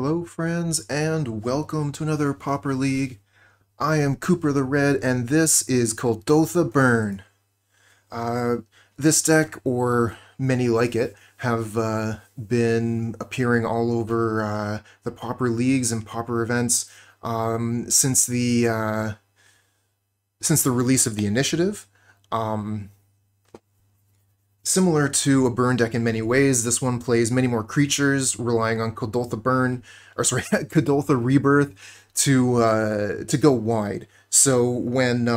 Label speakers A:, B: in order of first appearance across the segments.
A: Hello friends, and welcome to another Pauper League. I am Cooper the Red, and this is Kuldotha Burn. Uh, this deck, or many like it, have been appearing all over the Pauper Leagues and Pauper events since the release of the initiative. Similar to a burn deck in many ways, this one plays many more creatures, relying on Kuldotha Rebirth to go wide. So when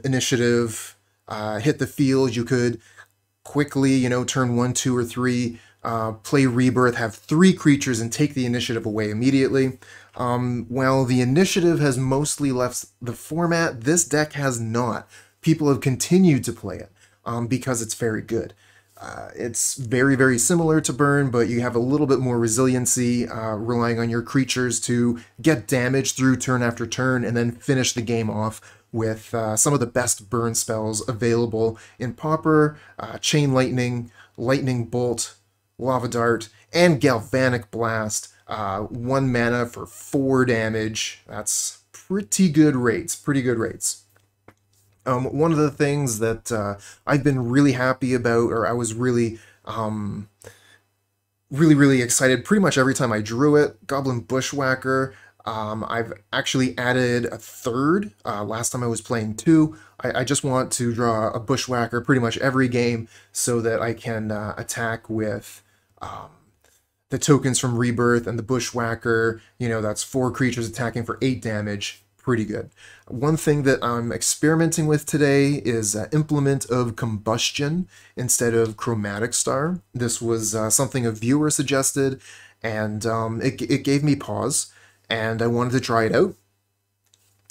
A: initiative hit the field, you could quickly, turn 1, 2, or 3, play Rebirth, have 3 creatures, and take the initiative away immediately. While the initiative has mostly left the format, this deck has not. People have continued to play it because it's very good. It's very, very similar to Burn, but you have a little bit more resiliency, relying on your creatures to get damage through turn after turn and then finish the game off with some of the best burn spells available in Pauper: Chain Lightning, Lightning Bolt, Lava Dart, and Galvanic Blast. 1 mana for 4 damage. That's pretty good rates, One of the things that I've been really happy about, or I was really excited pretty much every time I drew it, Goblin Bushwhacker. I've actually added a third. Last time I was playing 2. I just want to draw a Bushwhacker pretty much every game so that I can attack with the tokens from Rebirth and the Bushwhacker. That's 4 creatures attacking for 8 damage. Pretty good. One thing that I'm experimenting with today is Implement of Combustion instead of Chromatic Star. This was something a viewer suggested, and it gave me pause, and I wanted to try it out.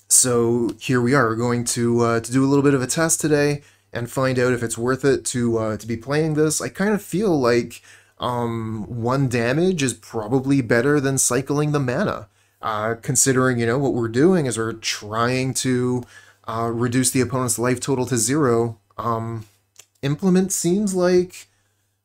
A: So here we are. We're going to do a little bit of a test today and find out if it's worth it to be playing this. I kind of feel like 1 damage is probably better than cycling the mana. Considering, what we're doing is we're trying to reduce the opponent's life total to 0, Implement seems like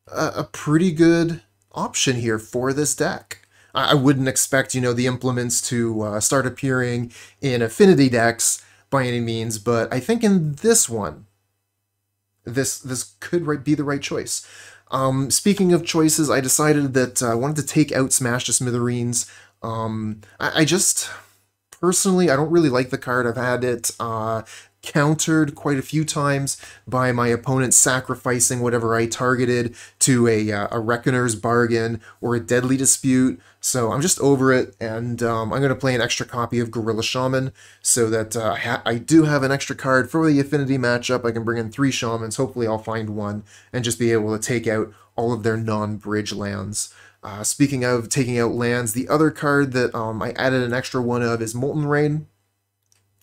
A: a pretty good option here for this deck. I wouldn't expect, the implements to start appearing in Affinity decks by any means, but I think in this one, this could be the right choice. Speaking of choices, I decided that I wanted to take out Smash to Smithereens. I just, personally, I don't really like the card. I've had it countered quite a few times by my opponent sacrificing whatever I targeted to a Reckoner's Bargain or a Deadly Dispute, so I'm just over it, and I'm going to play an extra copy of Gorilla Shaman so that I do have an extra card for the Affinity matchup. I can bring in 3 Shamans, hopefully I'll find one, and just be able to take out all of their non-bridge lands. Speaking of taking out lands, the other card that I added an extra one of is Molten Rain.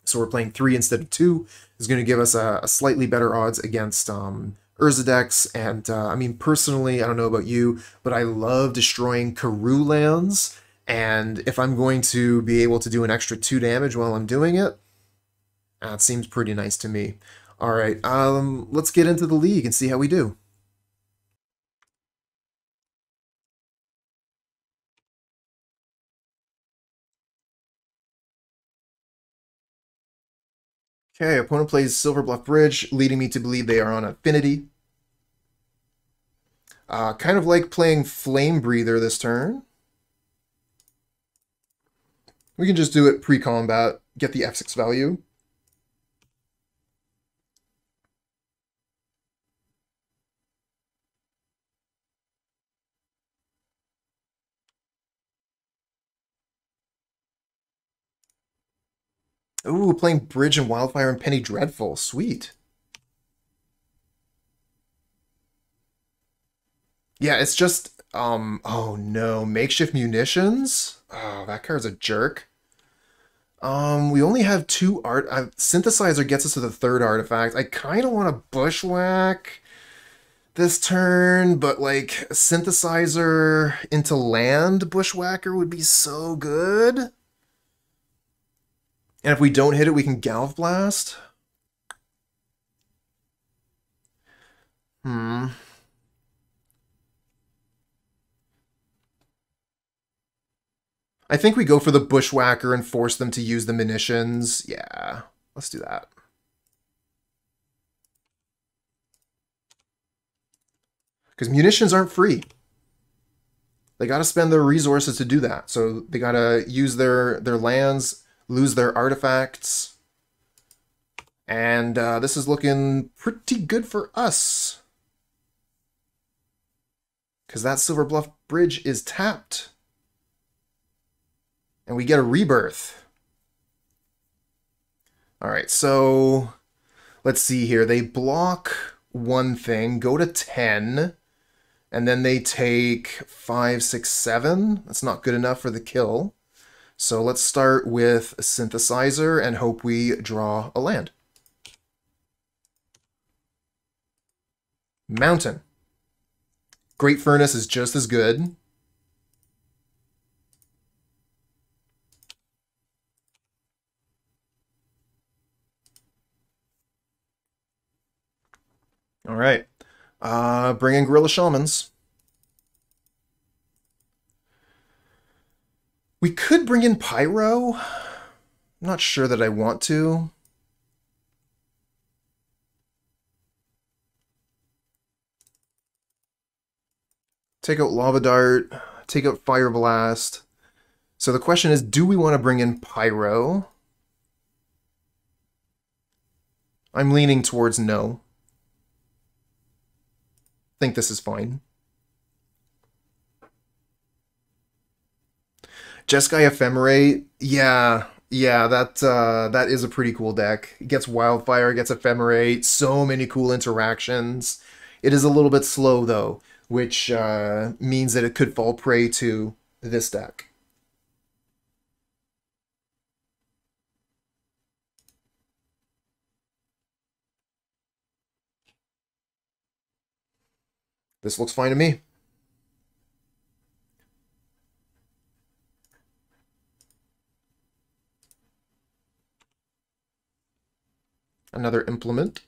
A: So we're playing 3 instead of 2. Is going to give us a slightly better odds against Urza decks. And I mean, personally, I don't know about you, but I love destroying Karoo lands. And if I'm going to be able to do an extra 2 damage while I'm doing it, that seems pretty nice to me. All right, let's get into the league and see how we do. Okay, opponent plays Silverbluff Bridge, leading me to believe they are on Affinity. Kind of like playing Flamebreather this turn. We can just do it pre-combat, get the F6 value. Ooh, playing Bridge and Wildfire and Penny Dreadful. Sweet. Yeah, it's just, oh no, Makeshift Munitions? Oh, that card's a jerk. We only have 2 art. Synthesizer gets us to the 3rd artifact. I kind of want to Bushwhack this turn, but like Synthesizer into land Bushwhacker would be so good. And if we don't hit it, we can Galv Blast. Hmm. I think we go for the Bushwhacker and force them to use the munitions. Yeah, let's do that. Because munitions aren't free. They got to spend their resources to do that. So they got to use their lands, lose their artifacts. And this is looking pretty good for us. Because that Silver Bluff Bridge is tapped. And we get a rebirth. Alright, so let's see here. They block one thing, go to 10, and then they take 5, 6, 7. That's not good enough for the kill. So let's start with a Synthesizer and hope we draw a land. Mountain. Great Furnace is just as good. All right. Bring in Gorilla Shamans. We could bring in Pyro. I'm not sure that I want to. Take out Lava Dart. Take out Fireblast. So the question is, do we want to bring in Pyro? I'm leaning towards no. Think this is fine. Jeskai Ephemerate, yeah, that is a pretty cool deck. It gets Wildfire, gets Ephemerate, so many cool interactions. It is a little bit slow though, which means that it could fall prey to this deck. This looks fine to me. Another Implement.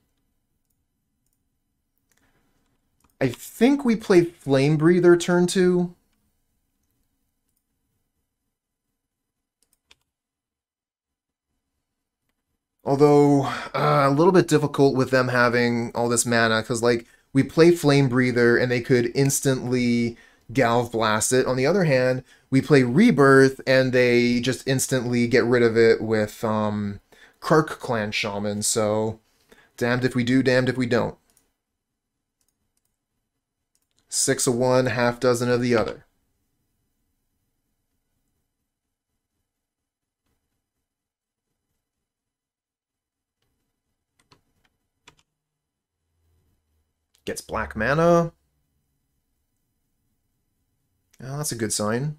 A: I think we play Flamebreather turn 2. Although, a little bit difficult with them having all this mana, because, like, we play Flamebreather and they could instantly Galv Blast it. On the other hand, we play Rebirth and they just instantly get rid of it with Kark Clan Shaman, so damned if we do, damned if we don't. 6 of one, half dozen of the other. Gets black mana. Oh, that's a good sign.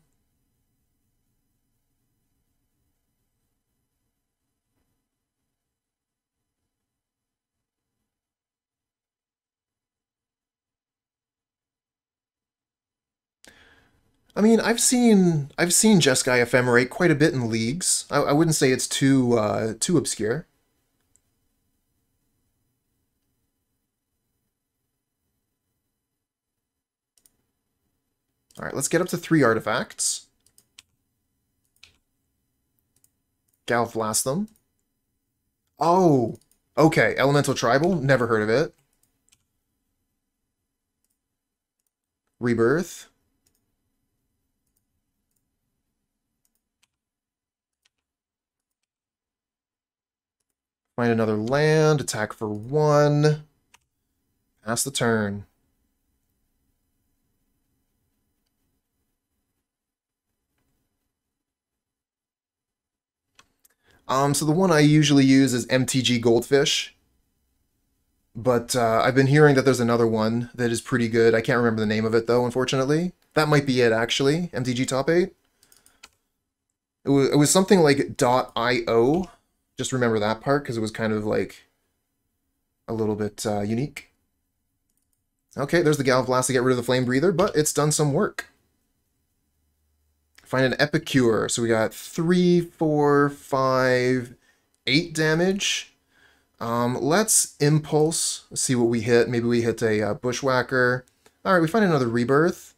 A: I mean, I've seen Jeskai Ephemerate quite a bit in leagues. I wouldn't say it's too obscure. All right, let's get up to 3 artifacts. Galv Blast them. Oh, okay. Elemental Tribal. Never heard of it. Rebirth. Find another land. Attack for 1. Pass the turn. So the one I usually use is MtG Goldfish. But I've been hearing that there's another one that is pretty good. I can't remember the name of it, though, unfortunately. That might be it, actually. MtG Top 8. It was something like .io. Just remember that part, because it was kind of, like, a little bit unique. Okay, there's the Galv Blast to get rid of the Flamebreather, but it's done some work. Find an Epicure. So we got 3, 4, 5, 8 damage. Let's Impulse. Let's see what we hit. Maybe we hit a Bushwhacker. All right, we find another Rebirth.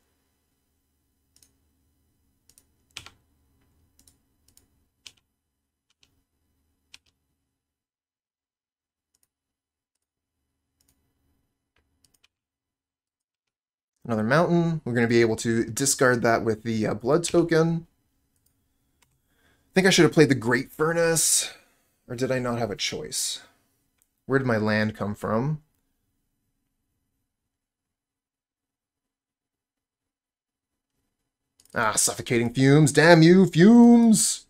A: Another mountain. We're going to be able to discard that with the blood token. I think I should have played the Great Furnace. Or did I not have a choice? Where did my land come from? Ah, suffocating fumes. Damn you, fumes!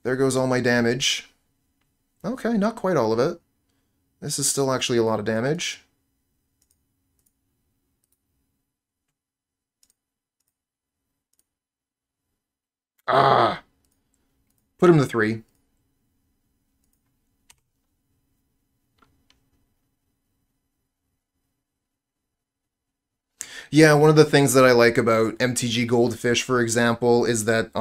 A: There goes all my damage. Okay, not quite all of it. This is still actually a lot of damage. Ah! Put him to 3. Yeah, one of the things that I like about MTG Goldfish, for example, is that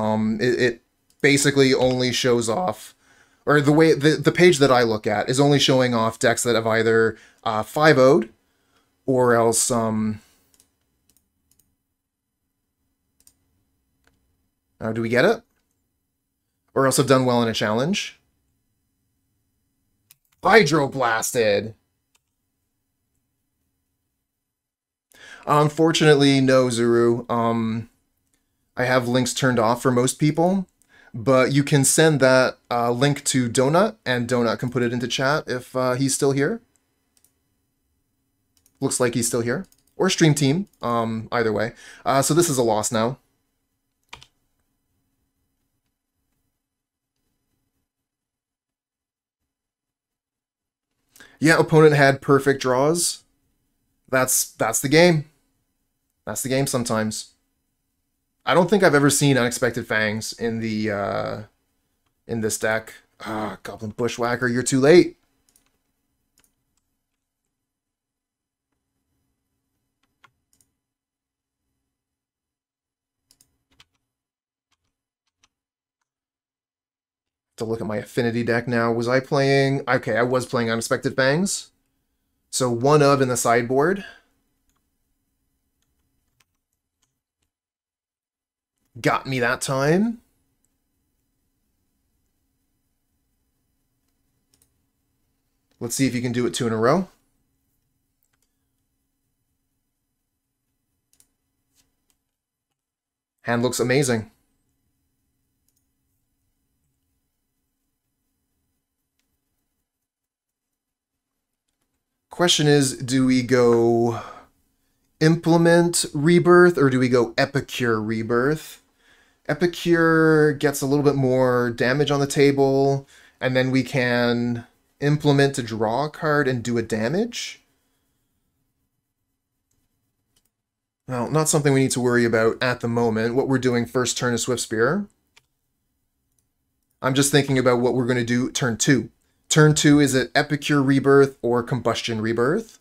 A: it basically only shows off, or the way the page that I look at is only showing off decks that have either 5-0'd or else do we get it? Or else have done well in a challenge. Hydroblasted. Unfortunately, no, Zuru. I have links turned off for most people, but you can send that link to Donut, and Donut can put it into chat if he's still here. Looks like he's still here. Or Stream Team, either way. So this is a loss now. Yeah, opponent had perfect draws. That's the game. That's the game sometimes. I don't think I've ever seen Unexpected Fangs in the in this deck. Ah, Goblin Bushwhacker, you're too late. To look at my Affinity deck now. Was I playing... Okay, I was playing Unexpected Fangs. So 1 of in the sideboard. Got me that time. Let's see if you can do it 2 in a row. Hand looks amazing. Question is, do we go Implement Rebirth or do we go Epicure Rebirth? Epicure gets a little bit more damage on the table, and then we can implement to draw a card and do a damage. Well, not something we need to worry about at the moment. What we're doing first turn is Swiftspear. I'm just thinking about what we're going to do turn 2. Turn 2, is it Epicure Rebirth or Combustion Rebirth?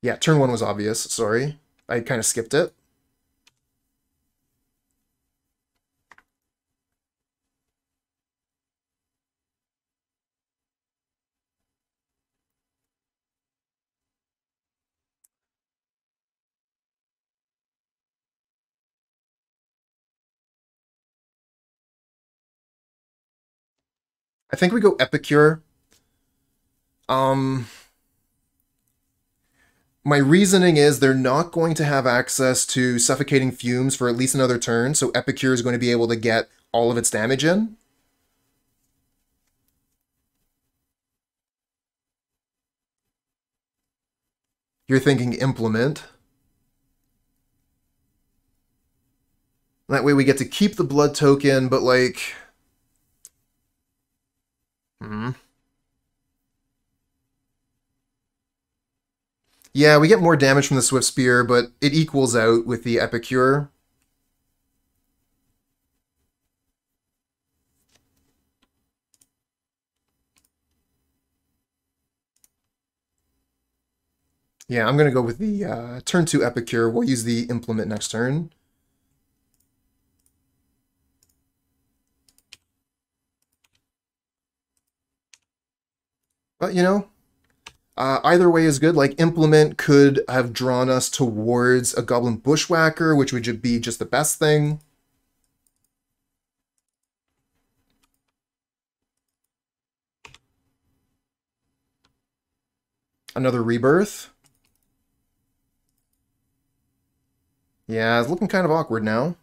A: Yeah, turn 1 was obvious, sorry. I kind of skipped it. I think we go Epicure. My reasoning is they're not going to have access to Suffocating Fumes for at least another turn, so Epicure is going to be able to get all of its damage in. You're thinking Implement. That way we get to keep the blood token, but like... Yeah, we get more damage from the Swiftspear, but it equals out with the Epicure. Yeah, I'm going to go with the turn 2 Epicure. We'll use the Implement next turn. But, you know, either way is good. Like, Implement could have drawn us towards a Goblin Bushwhacker, which would be just the best thing. Another Rebirth. Yeah, it's looking kind of awkward now.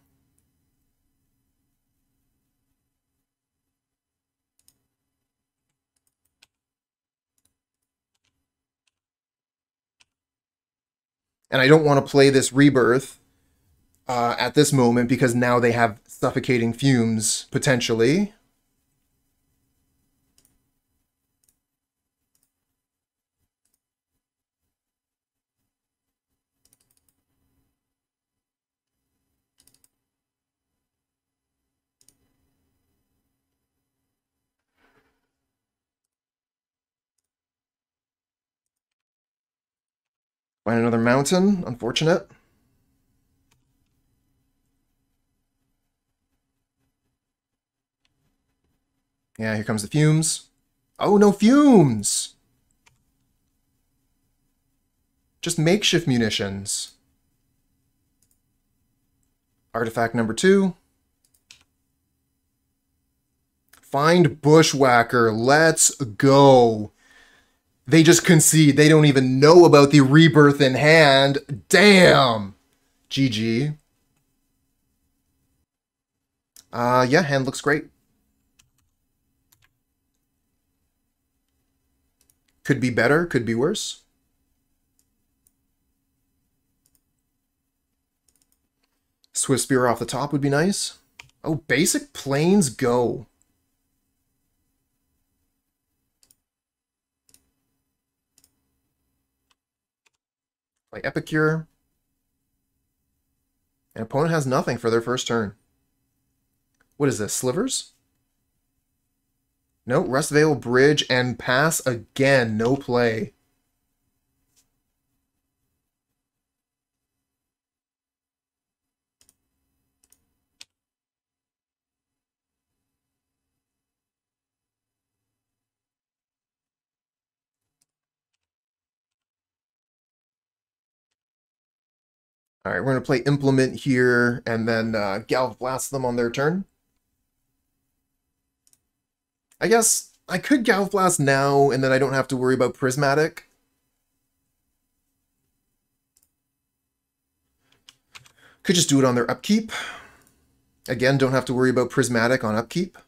A: And I don't want to play this Rebirth at this moment because now they have suffocating fumes, potentially. Find another mountain. Unfortunate. Yeah, here comes the fumes. Oh, no fumes! Just makeshift munitions. Artifact number 2. Find Bushwhacker. Let's go. They just concede. They don't even know about the Rebirth in hand. Damn! GG. Yeah, hand looks great. Could be better, could be worse. Swiftspear off the top would be nice. Oh, basic planes go. Play Epicure. And opponent has nothing for their first turn. What is this, Slivers? No, Rest Veil, Bridge, and pass again. No play. All right, we're going to play Implement here, and then Galvanic Blast them on their turn. I guess I could Galvanic Blast now, and then I don't have to worry about Prismatic. Could just do it on their upkeep. Again, don't have to worry about Prismatic on upkeep.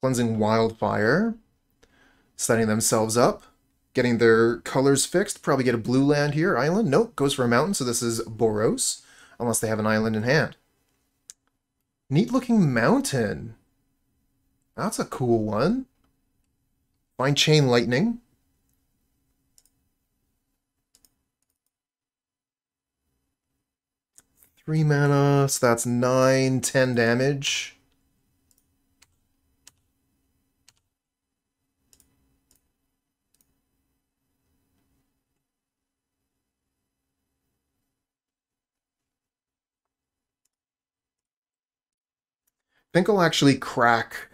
A: Cleansing Wildfire. Setting themselves up. Getting their colors fixed. Probably get a blue land here. Island? Nope. Goes for a mountain, so this is Boros. Unless they have an island in hand. Neat looking mountain. That's a cool one. Find Chain Lightning. Three mana, so that's 9, 10 damage. I think I'll actually crack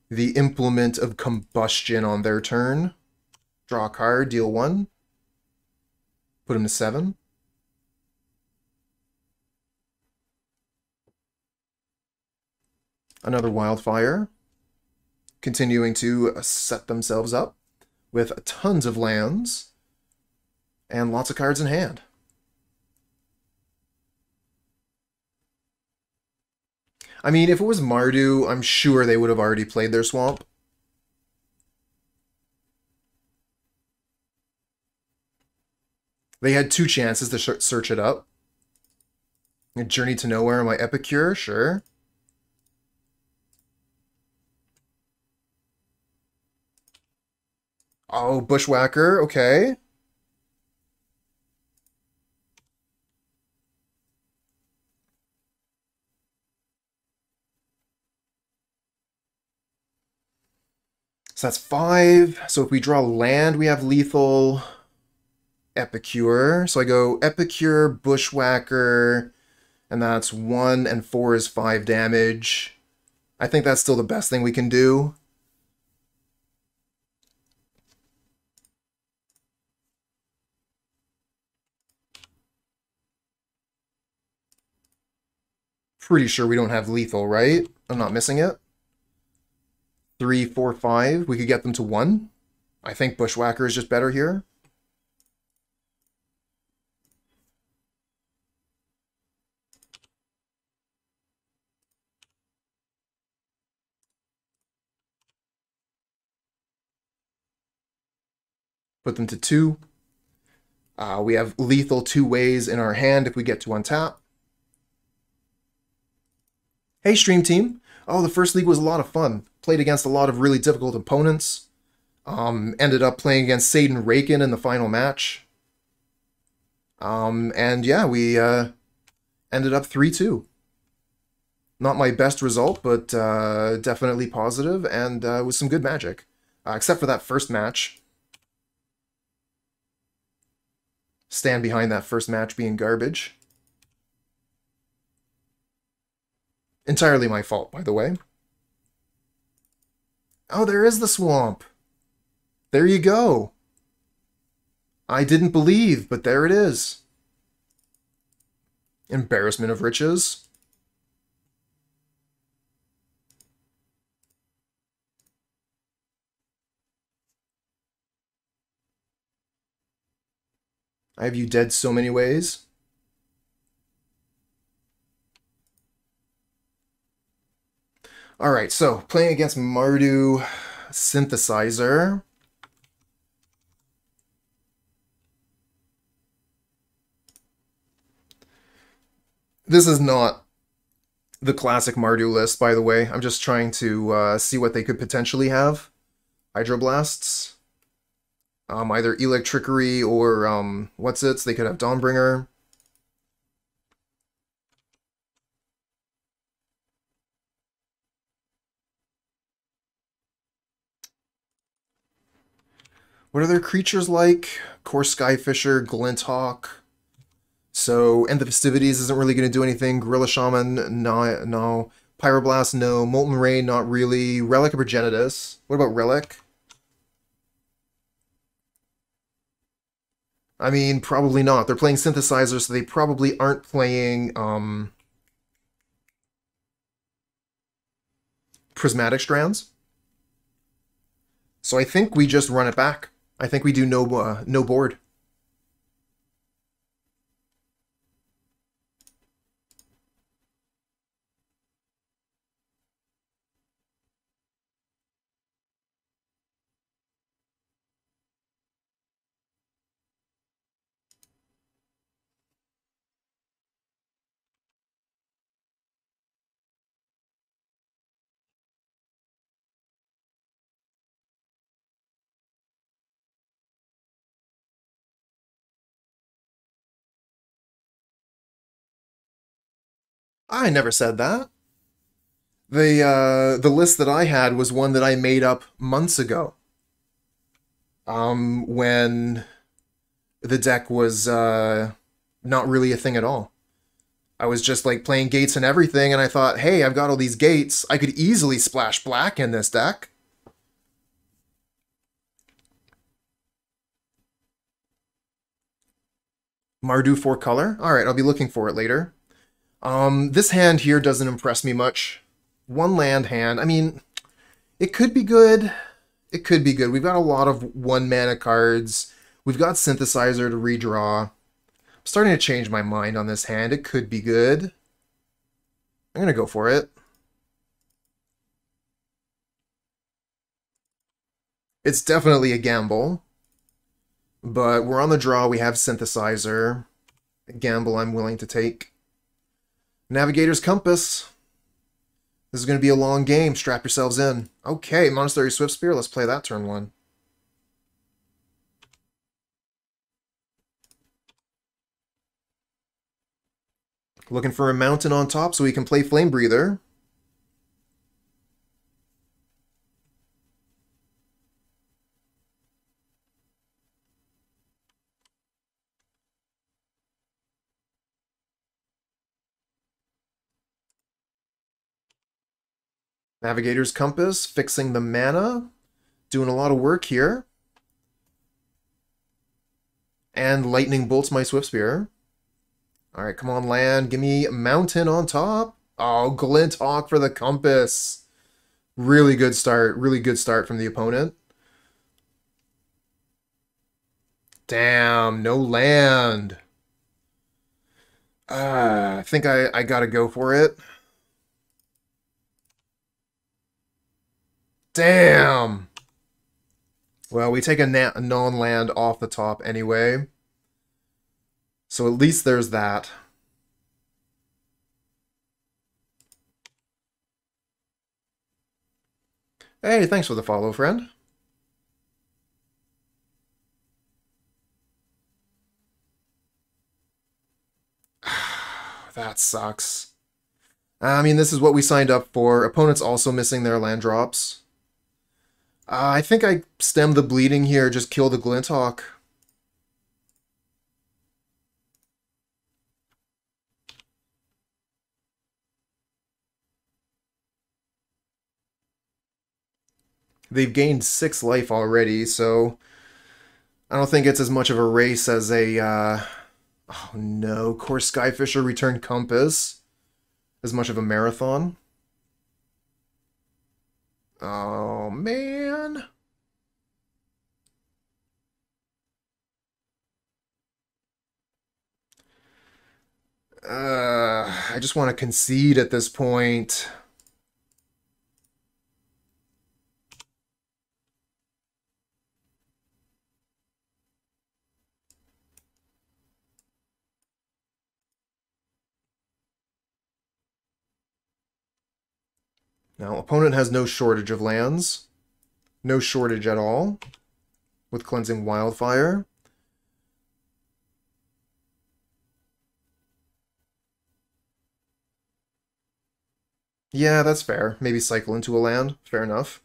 A: the Implement of Combustion on their turn. Draw a card, deal 1. Put him to 7. Another Wildfire. Continuing to set themselves up with tons of lands and lots of cards in hand. I mean, if it was Mardu, I'm sure they would have already played their swamp. They had 2 chances to search it up. A Journey to Nowhere, my Epicure, sure. Oh, Bushwhacker, okay. So that's 5. So if we draw land, we have lethal Epicure. So I go Epicure, Bushwhacker, And that's 1 and 4 is 5 damage. I think that's still the best thing we can do. Pretty sure we don't have lethal, right? I'm not missing it. 3, 4, 5. We could get them to 1. I think Bushwhacker is just better here. Put them to 2. We have lethal 2 ways in our hand if we get to untap. Hey, stream team. Oh, the first league was a lot of fun. Played against a lot of really difficult opponents. Ended up playing against Satan Raken in the final match. And yeah, we ended up 3-2. Not my best result, but definitely positive, and with some good magic. Except for that first match. Stand behind that first match being garbage. Entirely my fault, by the way. Oh, there is the swamp. There you go. I didn't believe, but there it is. Embarrassment of riches. I have you dead so many ways. Alright, so playing against Mardu Synthesizer. This is not the classic Mardu list, by the way. I'm just trying to see what they could potentially have. Hydroblasts. Either Electrickery or, what's it? They could have Dawnbringer. What are their creatures like? Core Skyfisher, Glinthawk. So, End the Festivities isn't really going to do anything. Gorilla Shaman, no. Pyroblast, no. Molten Rain, not really. Relic of Progenitus. What about Relic? I mean, probably not. They're playing Synthesizer, so they probably aren't playing, Prismatic Strands. So I think we just run it back. I think we do no board. I never said that. The list that I had was one that I made up months ago. When the deck was not really a thing at all. I was just like playing gates and everything, and I thought, hey, I've got all these gates. I could easily splash black in this deck. Mardu 4 color? Alright, I'll be looking for it later. This hand here doesn't impress me much. 1 land hand. I mean, it could be good. It could be good. We've got a lot of 1 mana cards. We've got Synthesizer to redraw. I'm starting to change my mind on this hand. It could be good. I'm gonna go for it. It's definitely a gamble. But we're on the draw. We have Synthesizer. A gamble I'm willing to take. Navigator's Compass. This is going to be a long game. Strap yourselves in. Okay, Monastery Swiftspear. Let's play that turn 1. Looking for a mountain on top so we can play Flamebreather. Navigator's Compass, fixing the mana. Doing a lot of work here. And Lightning Bolts my Swiftspear. Alright, come on, land. Give me Mountain on top. Oh, Glinthawk for the Compass. Really good start. Really good start from the opponent. Damn, no land. I think I gotta go for it. Damn! Well, we take a non-land off the top anyway. So at least there's that. Hey, thanks for the follow, friend. That sucks. I mean, this is what we signed up for. Opponents also missing their land drops. I think I stem the bleeding here, just kill the Glinthawk. They've gained 6 life already, so I don't think it's as much of a race as a... Oh no, Core Skyfisher Return Compass. As much of a marathon. Oh man. I just want to concede at this point. Now, opponent has no shortage of lands. No shortage at all. With Cleansing Wildfire. Yeah, that's fair. Maybe cycle into a land. Fair enough.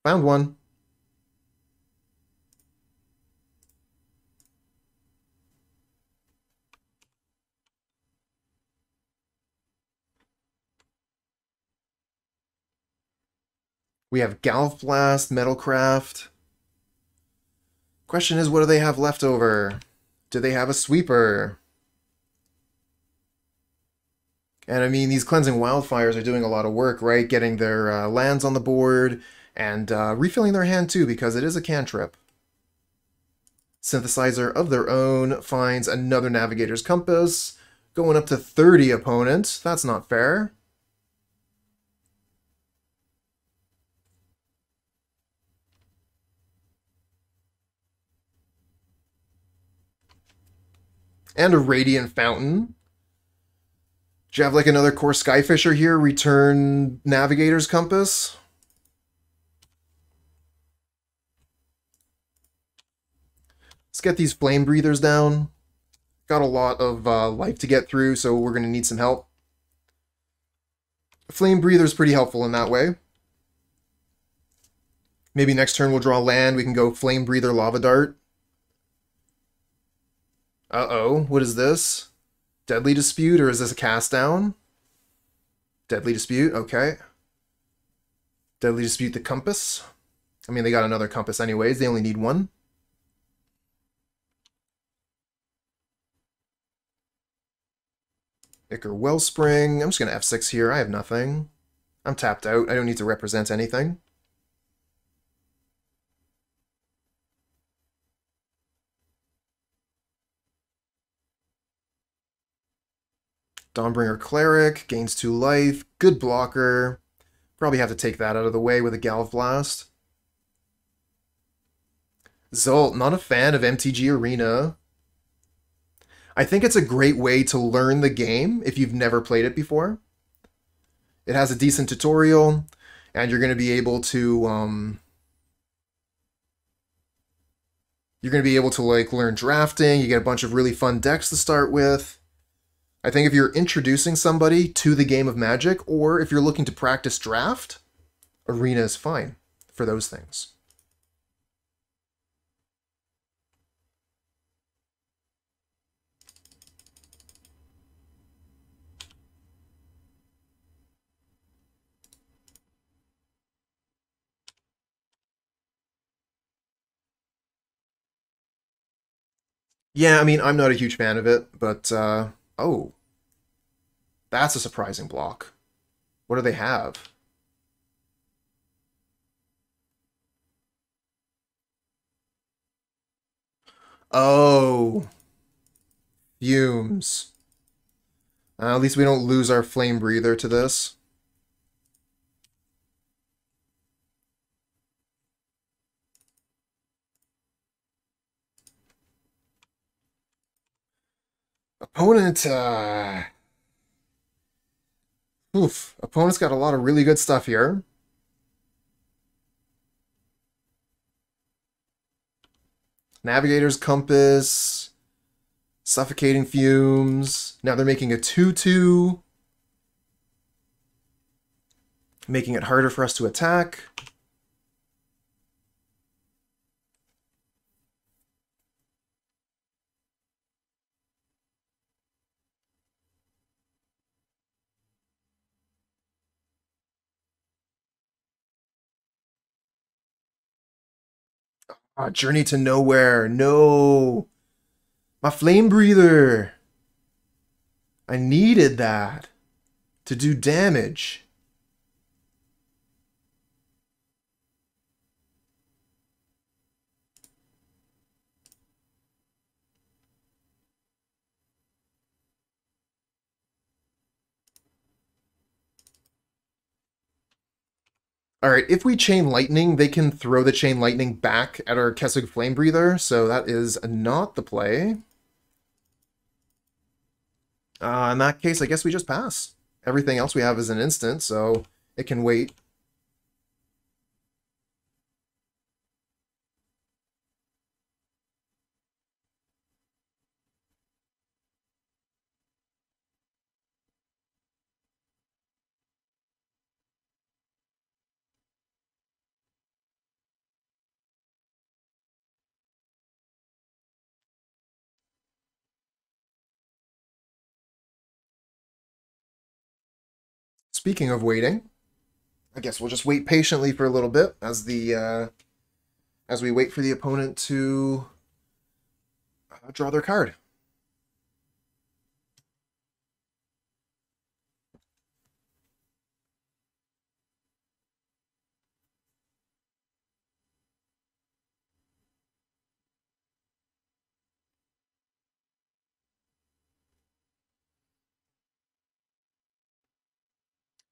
A: Found one. We have Galvblast, Metalcraft. Question is, what do they have left over? Do they have a sweeper? And I mean, these Cleansing Wildfires are doing a lot of work, right? Getting their lands on the board and refilling their hand too, because it is a cantrip. Synthesizer of their own finds another Navigator's Compass, going up to 30 opponents. That's not fair. And a Radiant Fountain. Do you have like another Core Skyfisher here? Return Navigator's Compass? Let's get these Flame Breathers down. Got a lot of life to get through, so we're going to need some help. Flame Breather's pretty helpful in that way. Maybe next turn we'll draw land. We can go Flame Breather, Lava Dart. Uh-oh, what is this? Deadly Dispute, or is this a cast down? Deadly Dispute, okay. Deadly Dispute the Compass. I mean, they got another Compass anyways. They only need one. Ichor Wellspring. I'm just going to F6 here. I have nothing. I'm tapped out. I don't need to represent anything. Dawnbringer Cleric, gains 2 life, good blocker. Probably have to take that out of the way with a Galv Blast. Zolt, not a fan of MTG Arena. I think it's a great way to learn the game if you've never played it before. It has a decent tutorial, and you're going to be able to like learn drafting. You get a bunch of really fun decks to start with. I think if you're introducing somebody to the game of Magic, or if you're looking to practice draft, Arena is fine for those things. Yeah, I mean, I'm not a huge fan of it, but, oh, that's a surprising block. What do they have? Oh, fumes. At least we don't lose our flame breather to this. Opponent, oof. Opponent's got a lot of really good stuff here. Navigator's Compass, Suffocating Fumes. Now they're making a 2/2, making it harder for us to attack. Journey to Nowhere. No. My Flame Breather. I needed that to do damage. Alright, if we Chain Lightning, they can throw the Chain Lightning back at our Kessig Flamebreather, so that is not the play. In that case, I guess we just pass. Everything else we have is an instant, so it can wait. Speaking of waiting, I guess we'll just wait patiently for a little bit as we wait for the opponent to draw their card.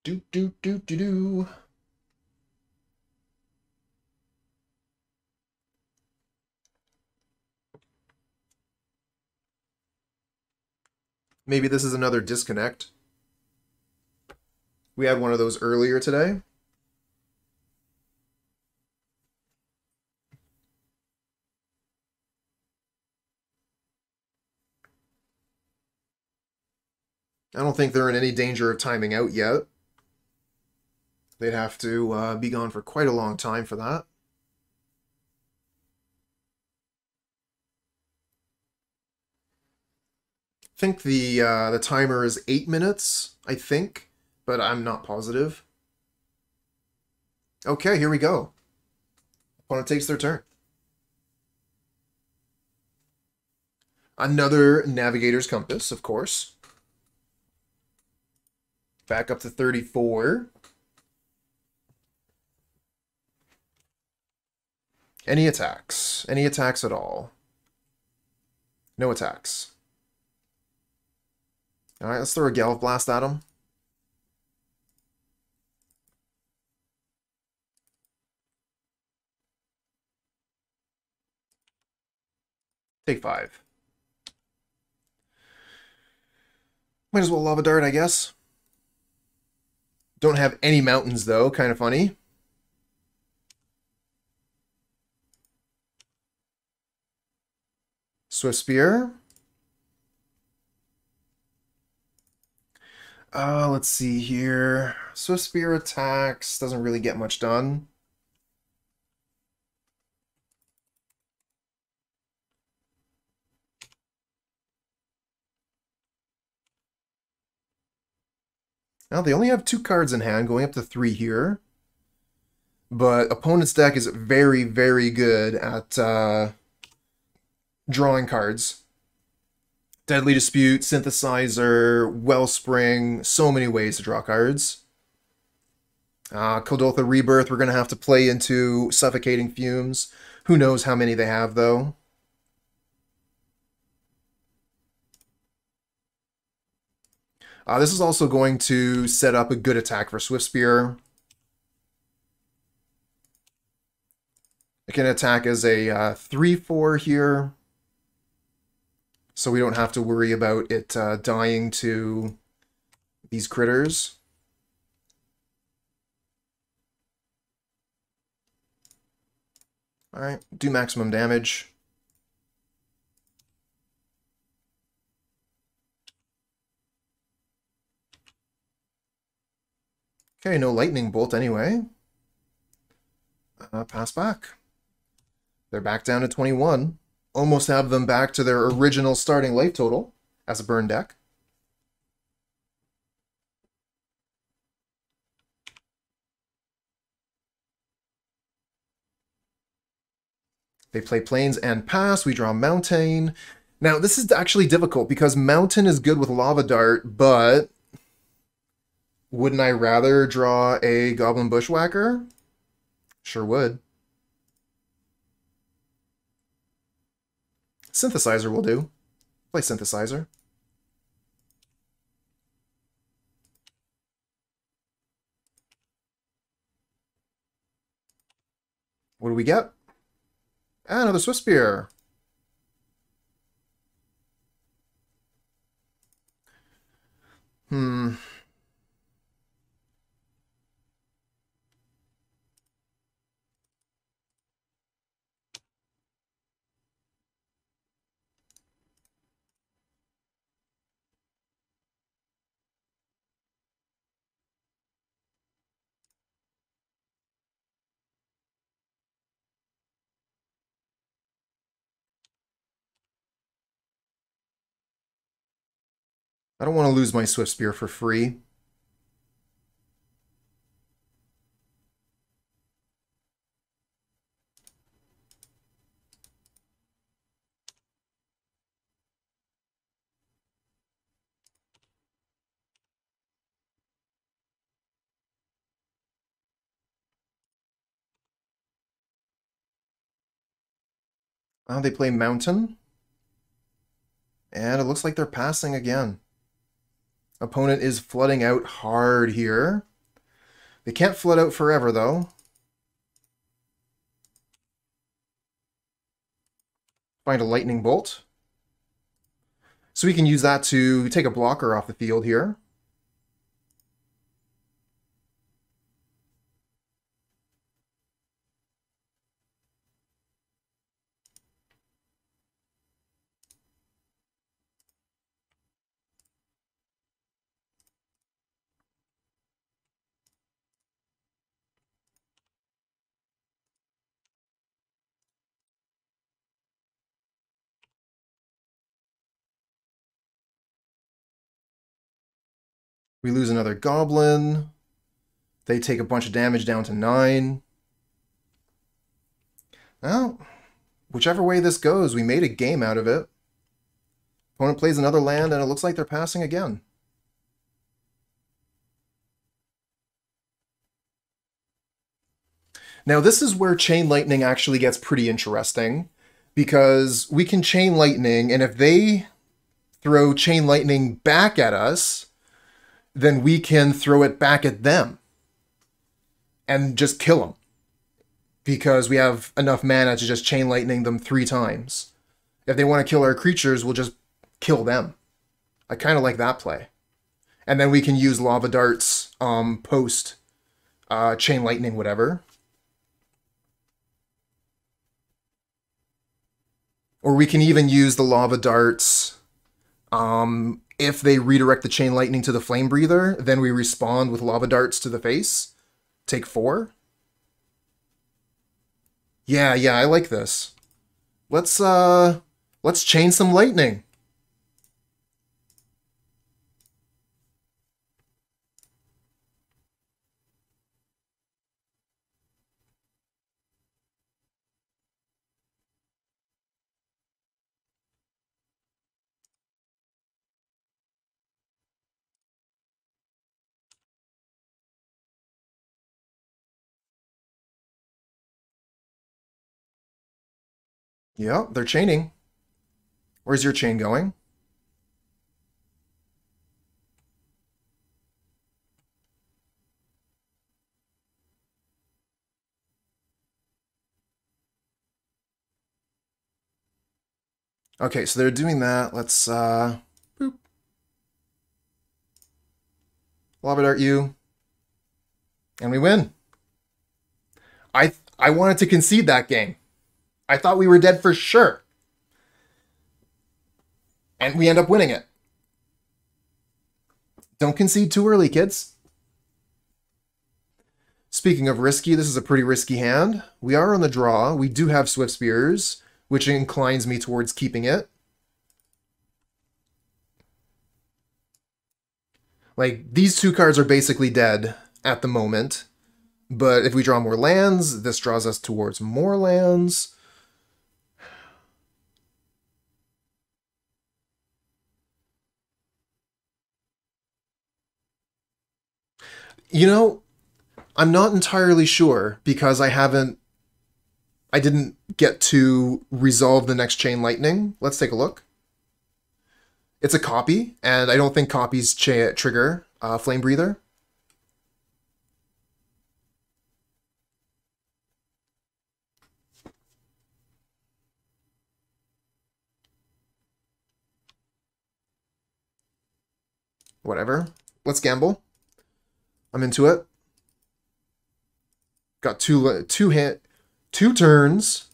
A: Do do do do do. Maybe this is another disconnect. We had one of those earlier today. I don't think they're in any danger of timing out yet. They'd have to be gone for quite a long time for that. I think the timer is 8 minutes, I think, but I'm not positive. Okay, here we go. Opponent takes their turn. Another Navigator's Compass, of course. Back up to 34. Any attacks? Any attacks at all? No attacks. Alright, let's throw a Galvanic Blast at him. Take 5. Might as well Lava Dart, I guess. Don't have any mountains, though. Kind of funny. Swiftspear. Let's see here. Swiftspear attacks. Doesn't really get much done. Now, they only have 2 cards in hand, going up to 3 here. But opponent's deck is very, very good at drawing cards. Deadly Dispute, Synthesizer, Wellspring, so many ways to draw cards. Kuldotha Rebirth, we're going to have to play into Suffocating Fumes. Who knows how many they have, though. This is also going to set up a good attack for Swiftspear. It can attack as a 3/4 here, so we don't have to worry about it dying to these critters. Alright, do maximum damage. Okay, no lightning bolt anyway. Pass back. They're back down to 21. Almost have them back to their original starting life total as a burn deck. They play Plains and pass. We draw Mountain. Now, this is actually difficult because Mountain is good with Lava Dart, but wouldn't I rather draw a Goblin Bushwhacker? Sure would. Synthesizer will do. Play Synthesizer. What do we get? Another Swiftspear. I don't want to lose my Swiftspear for free. They play Mountain. And it looks like they're passing again. Opponent is flooding out hard here. They can't flood out forever, though. Find a Lightning Bolt. So we can use that to take a blocker off the field here. We lose another Goblin. They take a bunch of damage down to 9. Well, whichever way this goes, we made a game out of it. Opponent plays another land, and it looks like they're passing again. Now, this is where Chain Lightning actually gets pretty interesting, because we can Chain Lightning, and if they throw Chain Lightning back at us, then we can throw it back at them and just kill them, because we have enough mana to just Chain Lightning them 3 times. If they want to kill our creatures, we'll just kill them. I kind of like that play. And then we can use Lava Darts post Chain Lightning, whatever. Or we can even use the Lava Darts. If they redirect the Chain Lightning to the Flamebreather, then we respond with Lava Darts to the face. Take 4. Yeah, I like this. Let's chain some lightning. Yeah, they're chaining. Where's your chain going? Okay, so they're doing that. Let's, boop. Lava Dart you. And we win. I wanted to concede that game. I thought we were dead for sure. And we end up winning it. Don't concede too early, kids. Speaking of risky, this is a pretty risky hand. We are on the draw. We do have Swiftspears, which inclines me towards keeping it. Like, these two cards are basically dead at the moment. But if we draw more lands, this draws us towards more lands. You know, I'm not entirely sure because I didn't get to resolve the next Chain Lightning. Let's take a look. It's a copy, and I don't think copies trigger Flamebreather. Whatever. Let's gamble. I'm into it. Got two turns.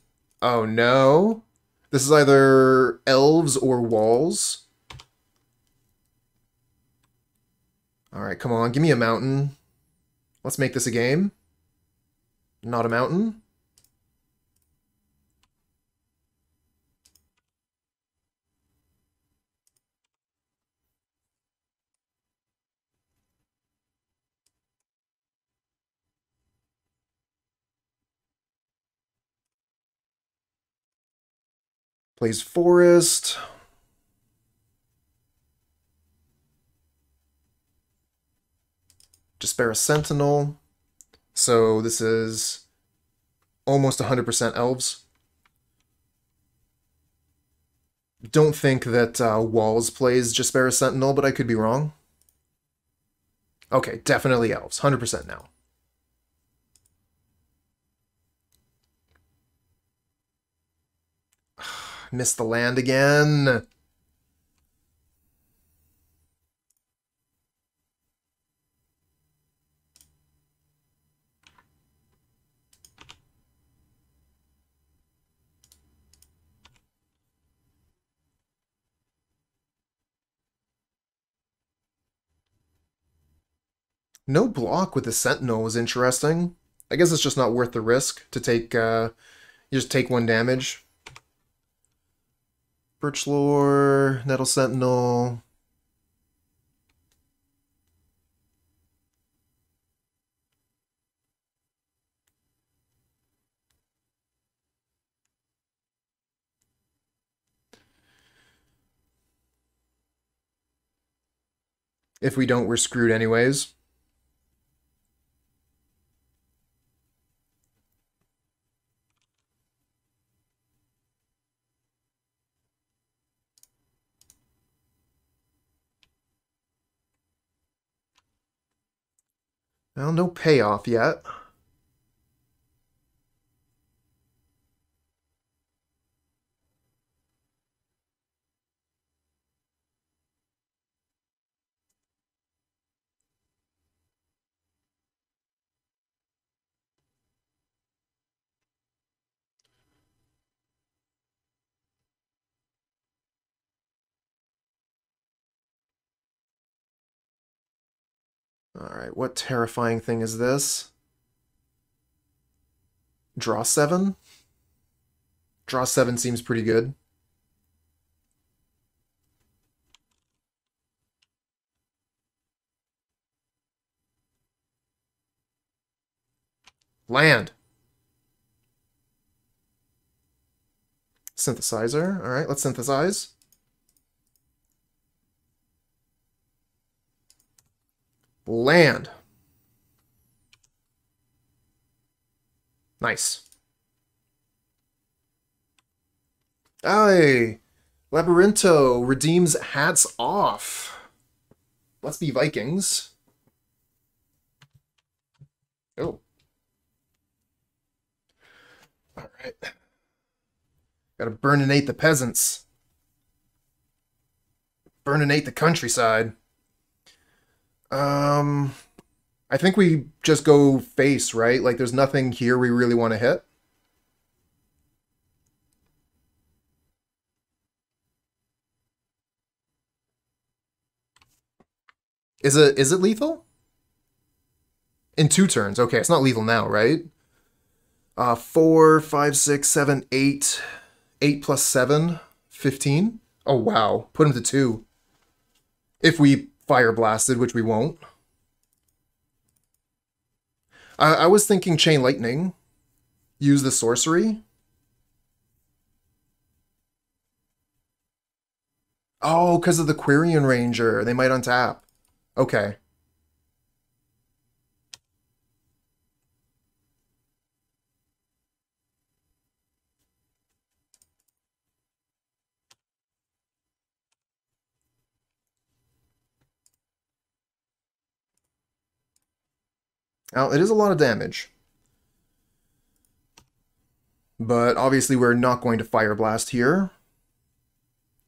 A: Oh no. This is either elves or walls. Alright, come on, give me a mountain. Let's make this a game. Not a mountain. Plays forest. Despair a Sentinel. So this is almost 100% elves. Don't think that Walls plays Despair a Sentinel, but I could be wrong. Okay, definitely elves. 100% now. Missed the land again. No block with the Sentinel was interesting. I guess it's just not worth the risk to take, you just take one damage. Birchlore, Nettle Sentinel. If we don't, we're screwed anyways. Well, no payoff yet. Alright, what terrifying thing is this? Draw 7? Draw 7 seems pretty good. Land. Synthesizer. Alright, let's synthesize. Land. Nice. Aye! Labyrinto redeems hats off. Let's be Vikings. Oh. Alright. Gotta burninate the peasants. Burninate the countryside. I think we just go face, right? Like, there's nothing here we really want to hit. Is it lethal? In 2 turns. Okay, it's not lethal now, right? 4, 5, 6, 7, 8. 8 plus 7, 15. Oh, wow. Put him to 2. If we fire blasted, which we won't. I was thinking Chain Lightning. Use the sorcery. Oh, because of the Quirion Ranger. They might untap. Okay. Now, it is a lot of damage. But obviously we're not going to Fire Blast here.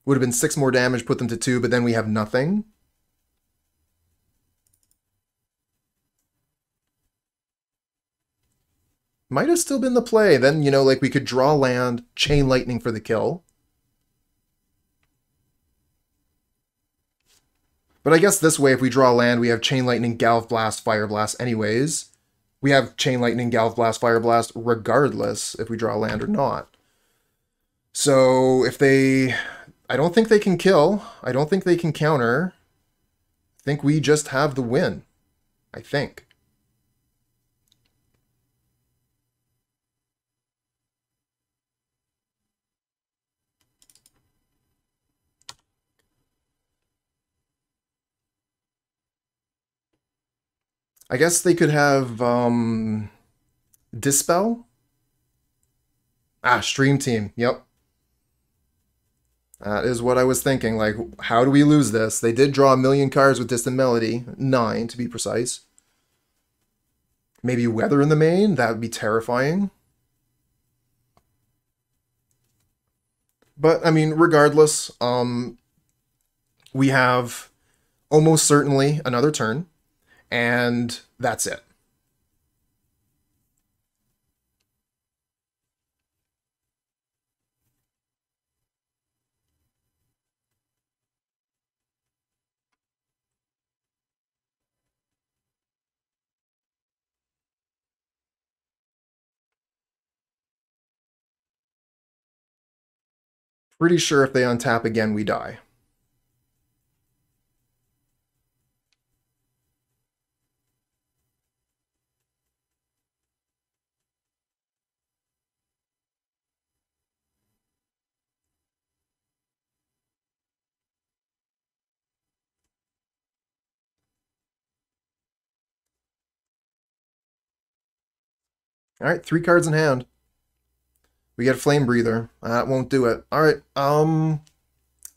A: Would have been 6 more damage, put them to 2, but then we have nothing. Might have still been the play. Then, you know, like we could draw land, Chain Lightning for the kill. But I guess this way, if we draw land, we have Chain Lightning, Galv Blast, Fire Blast anyways. We have Chain Lightning, Galv Blast, Fire Blast regardless if we draw land or not. So if they... I don't think they can kill. I don't think they can counter. I think we just have the win. I think. I guess they could have Dispel? Ah, Stream Team. Yep. That is what I was thinking. Like, how do we lose this? They did draw 1,000,000 cards with Distant Melody. 9, to be precise. Maybe Weather in the main? That would be terrifying. But, I mean, regardless, we have almost certainly another turn, and that's it. Pretty sure if they untap again, we die. All right, 3 cards in hand. We get a Flamebreather. That won't do it. All right,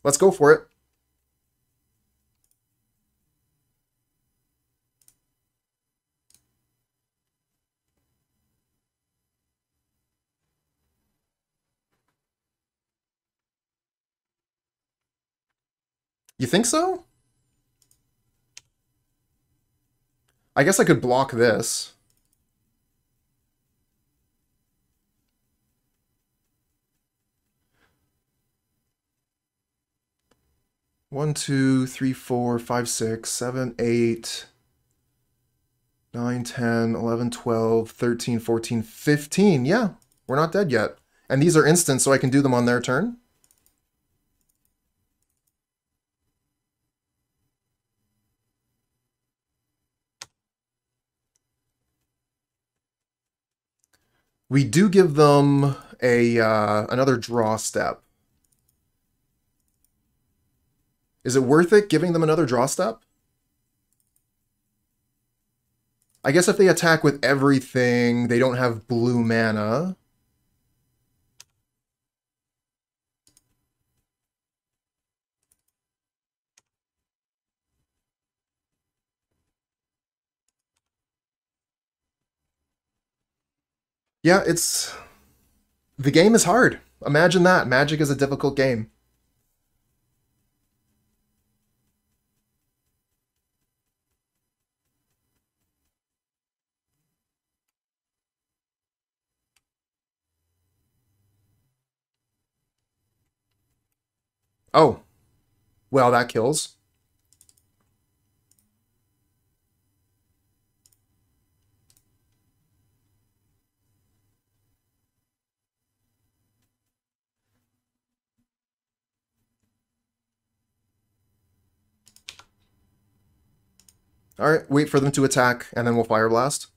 A: let's go for it. You think so? I guess I could block this. One, 2, 3, 4, 5, 6, 7, 8, 9, 10, 11, 12, 13, 14, 15. Yeah, we're not dead yet. And these are instant, so I can do them on their turn. We do give them a another draw step. Is it worth it giving them another draw step? I guess if they attack with everything, they don't have blue mana. Yeah, the game is hard. Imagine that. Magic is a difficult game. Oh, well, that kills. All right, wait for them to attack, and then we'll Fireblast.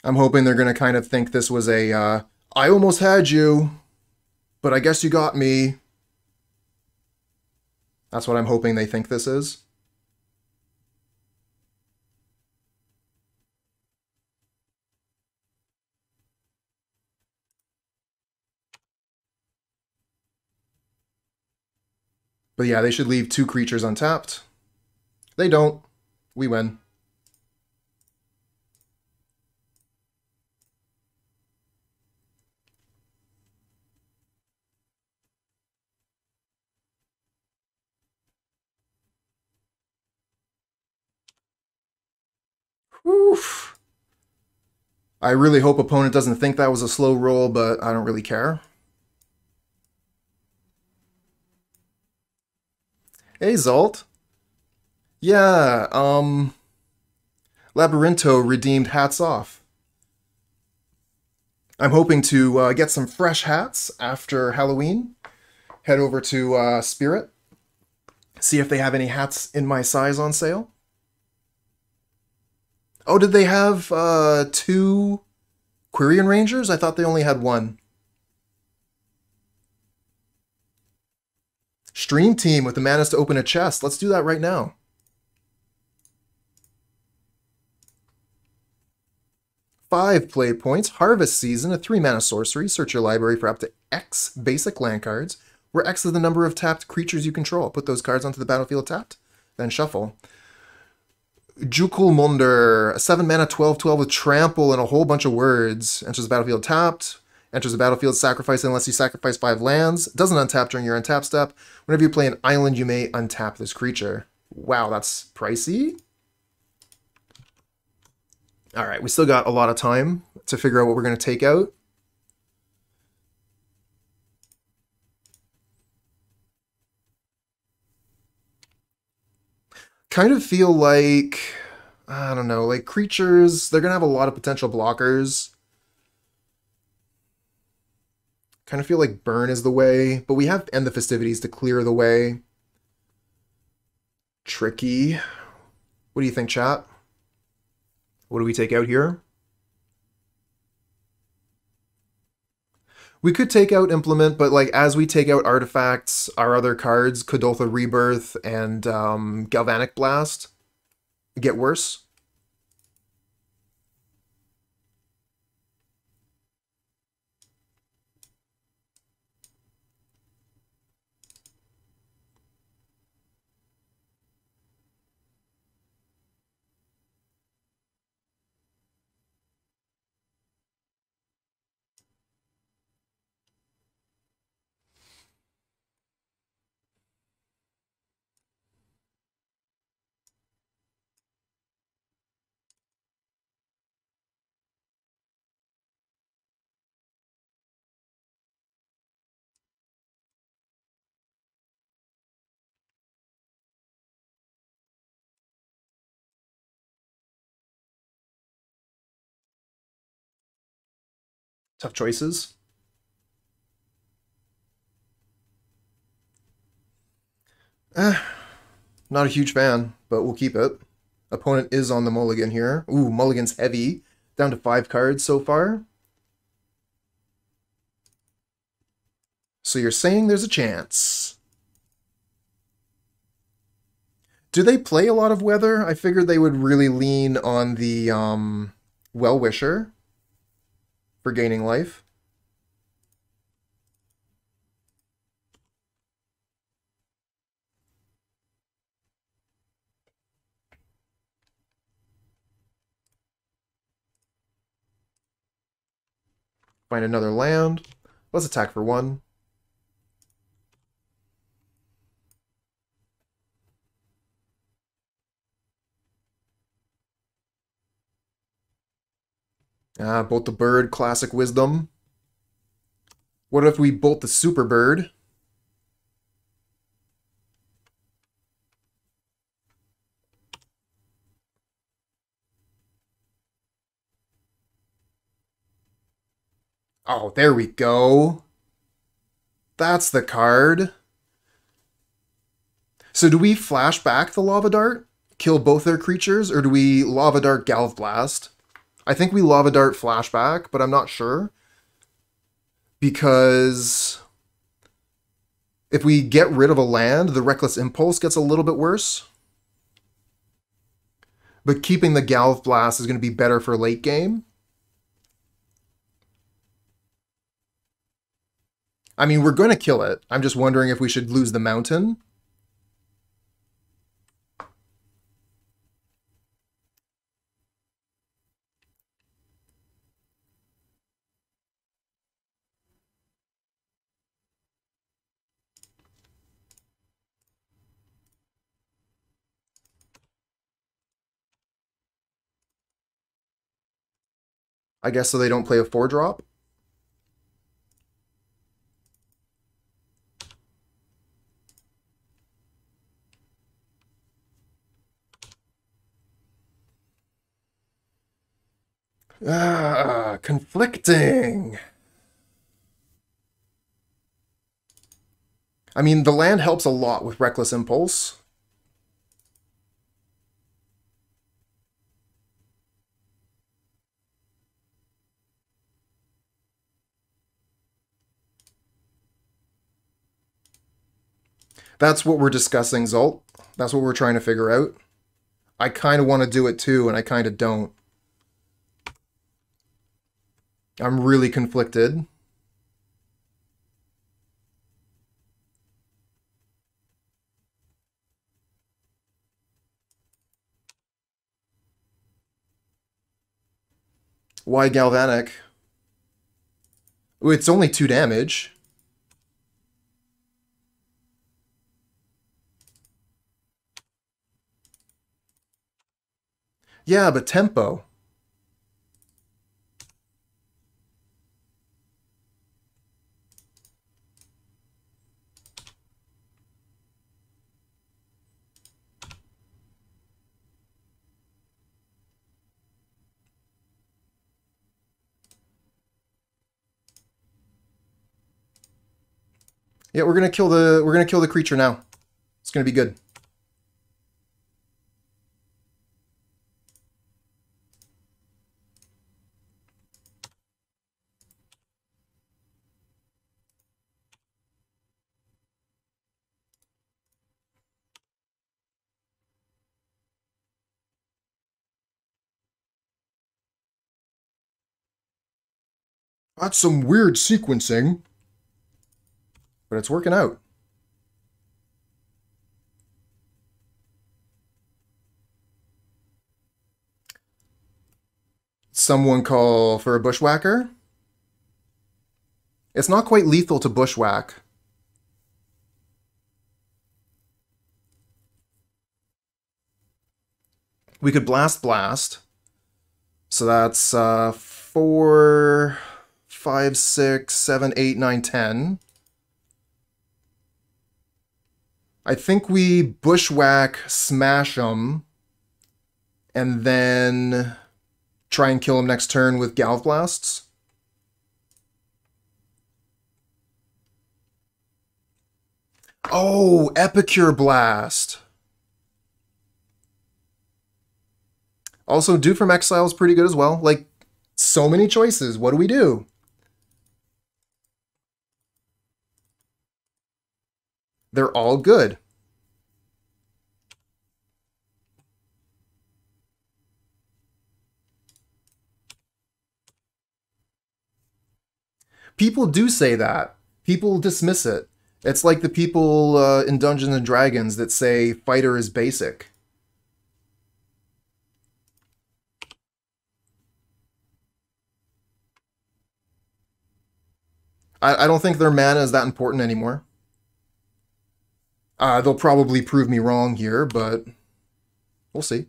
A: I'm hoping they're going to kind of think this was I almost had you, but I guess you got me. That's what I'm hoping they think this is. But yeah, they should leave 2 creatures untapped. They don't. We win. Oof. I really hope opponent doesn't think that was a slow roll, but I don't really care. Hey, Zalt. Yeah, Labyrinto redeemed hats off. I'm hoping to get some fresh hats after Halloween. Head over to Spirit. See if they have any hats in my size on sale. Oh, did they have 2 Quirion Rangers? I thought they only had 1. Stream Team with the manas to open a chest. Let's do that right now. Five play points. Harvest Season, a 3-mana sorcery. Search your library for up to X basic land cards, where X is the number of tapped creatures you control. Put those cards onto the battlefield tapped, then shuffle. Jukulmunder, a 7-mana 12/12 with trample and a whole bunch of words. Enters the battlefield tapped. Enters the battlefield sacrificed unless you sacrifice 5 lands. Doesn't untap during your untap step. Whenever you play an island, you may untap this creature. Wow, that's pricey. All right, we still got a lot of time to figure out what we're going to take out. Kind of feel like, I don't know, like creatures, they're going to have a lot of potential blockers. Kind of feel like burn is the way, but we have End the Festivities to clear the way. Tricky. What do you think, chat? What do we take out here? We could take out Implement, but like as we take out artifacts, our other cards, Kuldotha Rebirth and Galvanic Blast, get worse. Tough choices. Not a huge fan, but we'll keep it. Opponent is on the mulligan here. Ooh, mulligan's heavy. Down to 5 cards so far. So you're saying there's a chance. Do they play a lot of weather? I figured they would really lean on the Well-Wisher for gaining life. Find another land. Let's attack for 1. Bolt the bird, classic wisdom. What if we bolt the super bird? Oh, there we go. That's the card. So do we flash back the Lava Dart, kill both their creatures, or do we Lava Dart Galv Blast? I think we Lava Dart flashback, but I'm not sure. Because if we get rid of a land, the Reckless Impulse gets a little bit worse. But keeping the Galv Blast is going to be better for late game. I mean, we're going to kill it. I'm just wondering if we should lose the mountain. I guess so they don't play a 4-drop. Conflicting. I mean, the land helps a lot with Reckless Impulse. That's what we're discussing, Zolt. That's what we're trying to figure out. I kind of want to do it too, and I kind of don't. I'm really conflicted. Why Galvanic? Ooh, it's only 2 damage. Yeah, but tempo. Yeah, we're gonna kill the creature now. It's gonna be good. That's some weird sequencing, but it's working out. Someone call for a Bushwhacker? It's not quite lethal to Bushwhack. We could Blast. So that's 4, 5, 6, 7, 8, 9, 10. I think we Bushwhack, smash him, and then try and kill him next turn with Galv Blasts. Oh, Epicure Blast. Also, Dude from Exile is pretty good as well. Like, so many choices. What do we do? They're all good. People do say that. People dismiss it. It's like the people in Dungeons and Dragons that say fighter is basic. I don't think their mana is that important anymore. They'll probably prove me wrong here, but we'll see.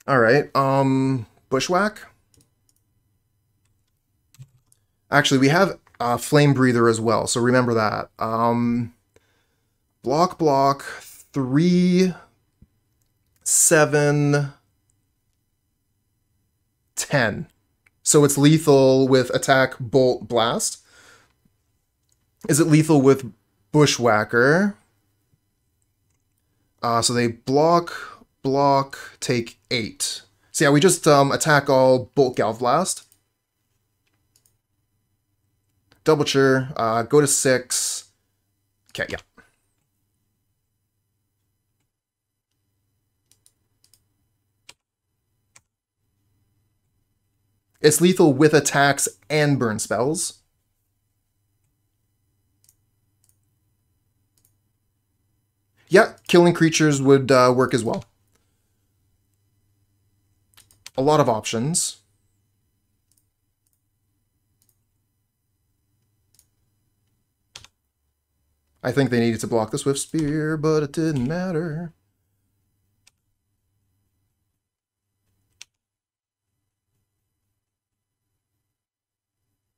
A: All right, Bushwhack. Actually, we have Flamebreather as well, so remember that. Block, 3, 7, 10. So it's lethal with attack, bolt, blast. Is it lethal with Bushwhacker? So they block, take 8. So yeah, we just attack all, bolt, Galvblast. Double-cher, go to 6. Okay, yeah. It's lethal with attacks and burn spells. Yeah, killing creatures would work as well. A lot of options. I think they needed to block the Swiftspear, but it didn't matter.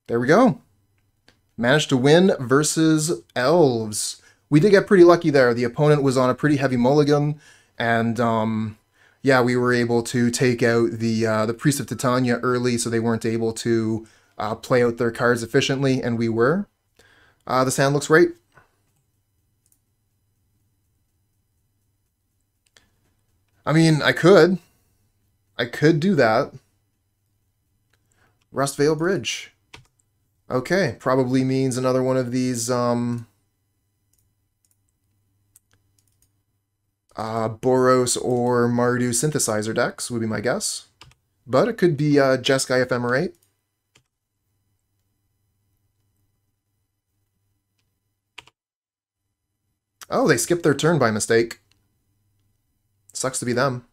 A: There we go. Managed to win versus Elves. We did get pretty lucky there. The opponent was on a pretty heavy mulligan, and yeah, we were able to take out the Priest of Titania early, so they weren't able to play out their cards efficiently, and we were. This hand looks great. I mean, I could do that. Rustvale Bridge. Okay, probably means another one of these Boros or Mardu synthesizer decks would be my guess. But it could be Jeskai Ephemerate. Oh, they skipped their turn by mistake. Sucks to be them.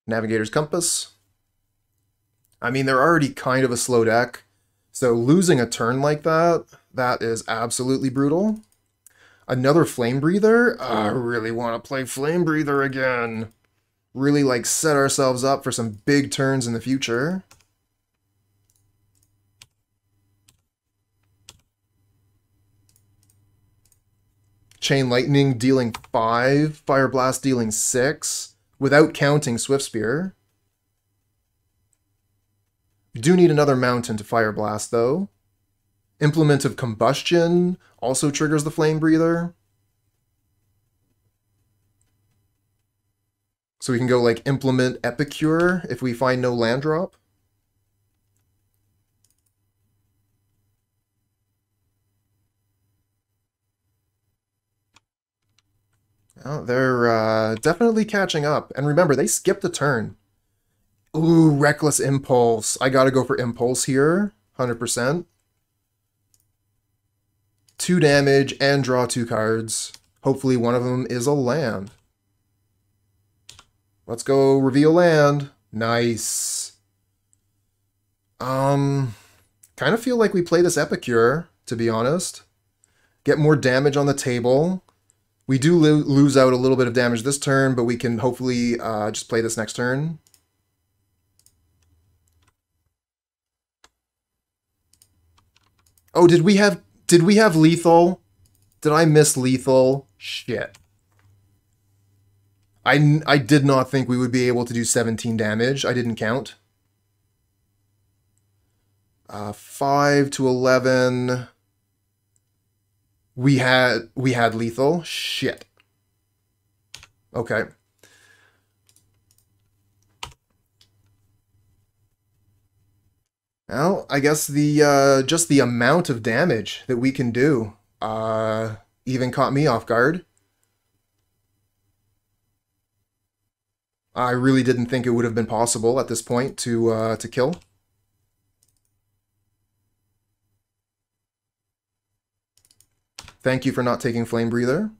A: Navigator's Compass. I mean, they're already kind of a slow deck, so losing a turn like that, that is absolutely brutal. Another Flamebreather? I really want to play Flamebreather again. Really, like, set ourselves up for some big turns in the future. Chain Lightning dealing 5, Fireblast dealing 6, without counting Swiftspear. We do need another mountain to Fireblast, though. Implement of Combustion also triggers the Flamebreather. So we can go, like, Implement Epicure if we find no land drop. Oh, they're definitely catching up. And remember, they skipped a turn. Ooh, Reckless Impulse. I gotta go for Impulse here. 100%. 2 damage and draw 2 cards. Hopefully one of them is a land. Let's go reveal land. Nice. Kind of feel like we play this Epicure, to be honest. Get more damage on the table. We do lose out a little bit of damage this turn, but we can hopefully just play this next turn. Oh, did we have lethal? Did I miss lethal? Shit. I did not think we would be able to do 17 damage. I didn't count. 5 to 11. We had lethal. Shit. Okay. Well, I guess the just the amount of damage that we can do even caught me off guard. I really didn't think it would have been possible at this point to kill. Thank you for not taking Flamebreather.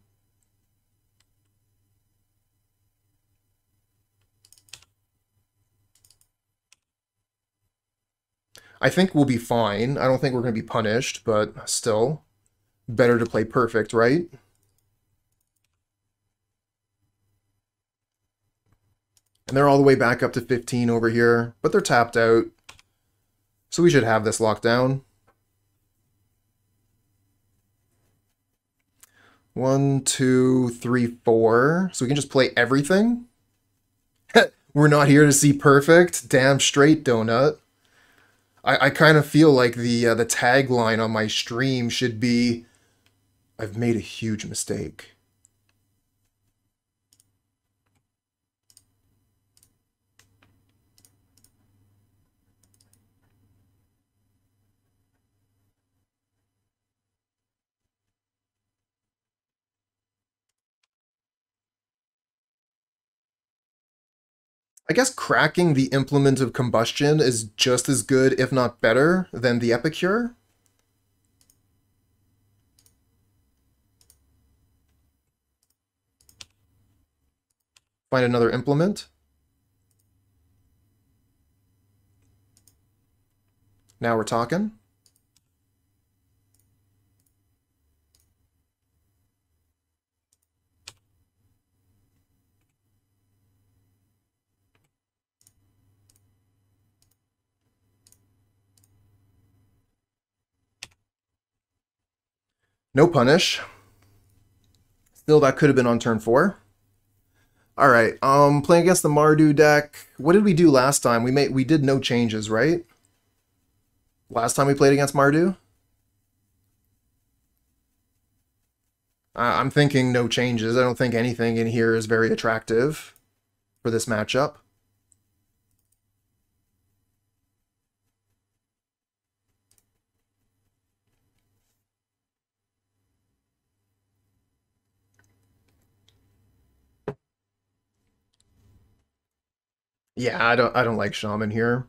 A: I think we'll be fine. I don't think we're going to be punished, but still, better to play perfect, right? And they're all the way back up to 15 over here, but they're tapped out. So we should have this locked down. 1, 2, 3, 4. So we can just play everything. We're not here to see perfect. Damn straight, Donut. I kind of feel like the tagline on my stream should be, I've made a huge mistake. I guess cracking the Implement of Combustion is just as good, if not better, than the Epicure. Find another implement. Now we're talking. No punish. Still, that could have been on turn 4. Alright, playing against the Mardu deck. What did we do last time? We did no changes, right? Last time we played against Mardu? I'm thinking no changes. I don't think anything in here is very attractive for this matchup. Yeah, I don't like Shaman here.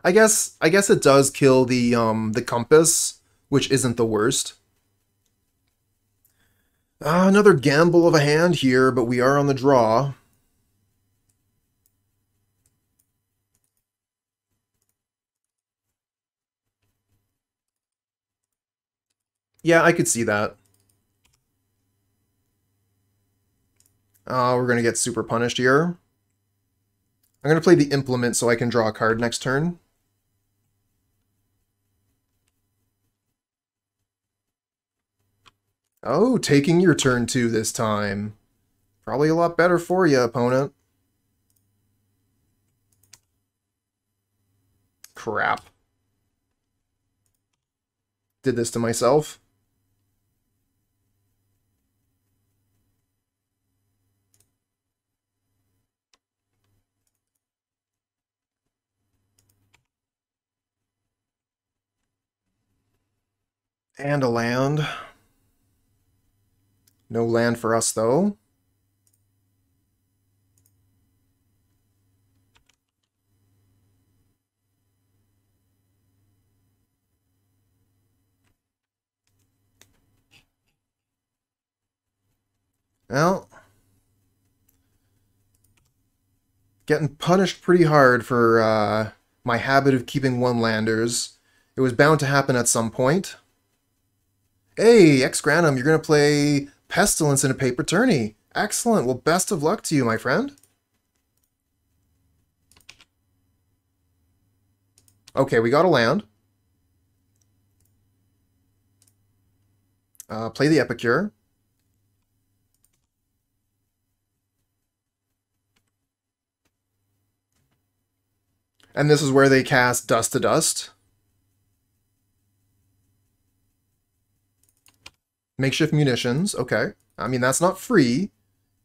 A: I guess it does kill the compass, which isn't the worst. Another gamble of a hand here, but we are on the draw. Yeah, I could see that. We're gonna get super punished here. I'm gonna play the implement so I can draw a card next turn. Oh, taking your turn 2 this time. Probably a lot better for you, opponent. Crap. Did this to myself. And a land. No land for us, though. Well, getting punished pretty hard for my habit of keeping one-landers. It was bound to happen at some point. Hey, Ex-Granum, you're going to play Pestilence in a paper tourney. Excellent. Well, best of luck to you, my friend. Okay, we got a land. Play the Epicure. And this is where they cast Dust to Dust. Makeshift munitions, okay. I mean, that's not free.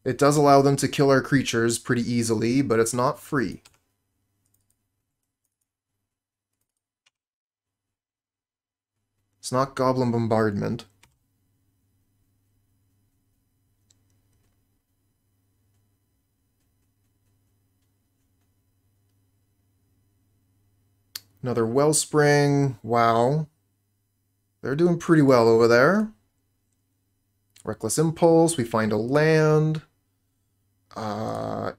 A: It does allow them to kill our creatures pretty easily, but it's not free. It's not Goblin Bombardment. Another Wellspring. Wow. They're doing pretty well over there. Reckless Impulse. We find a land.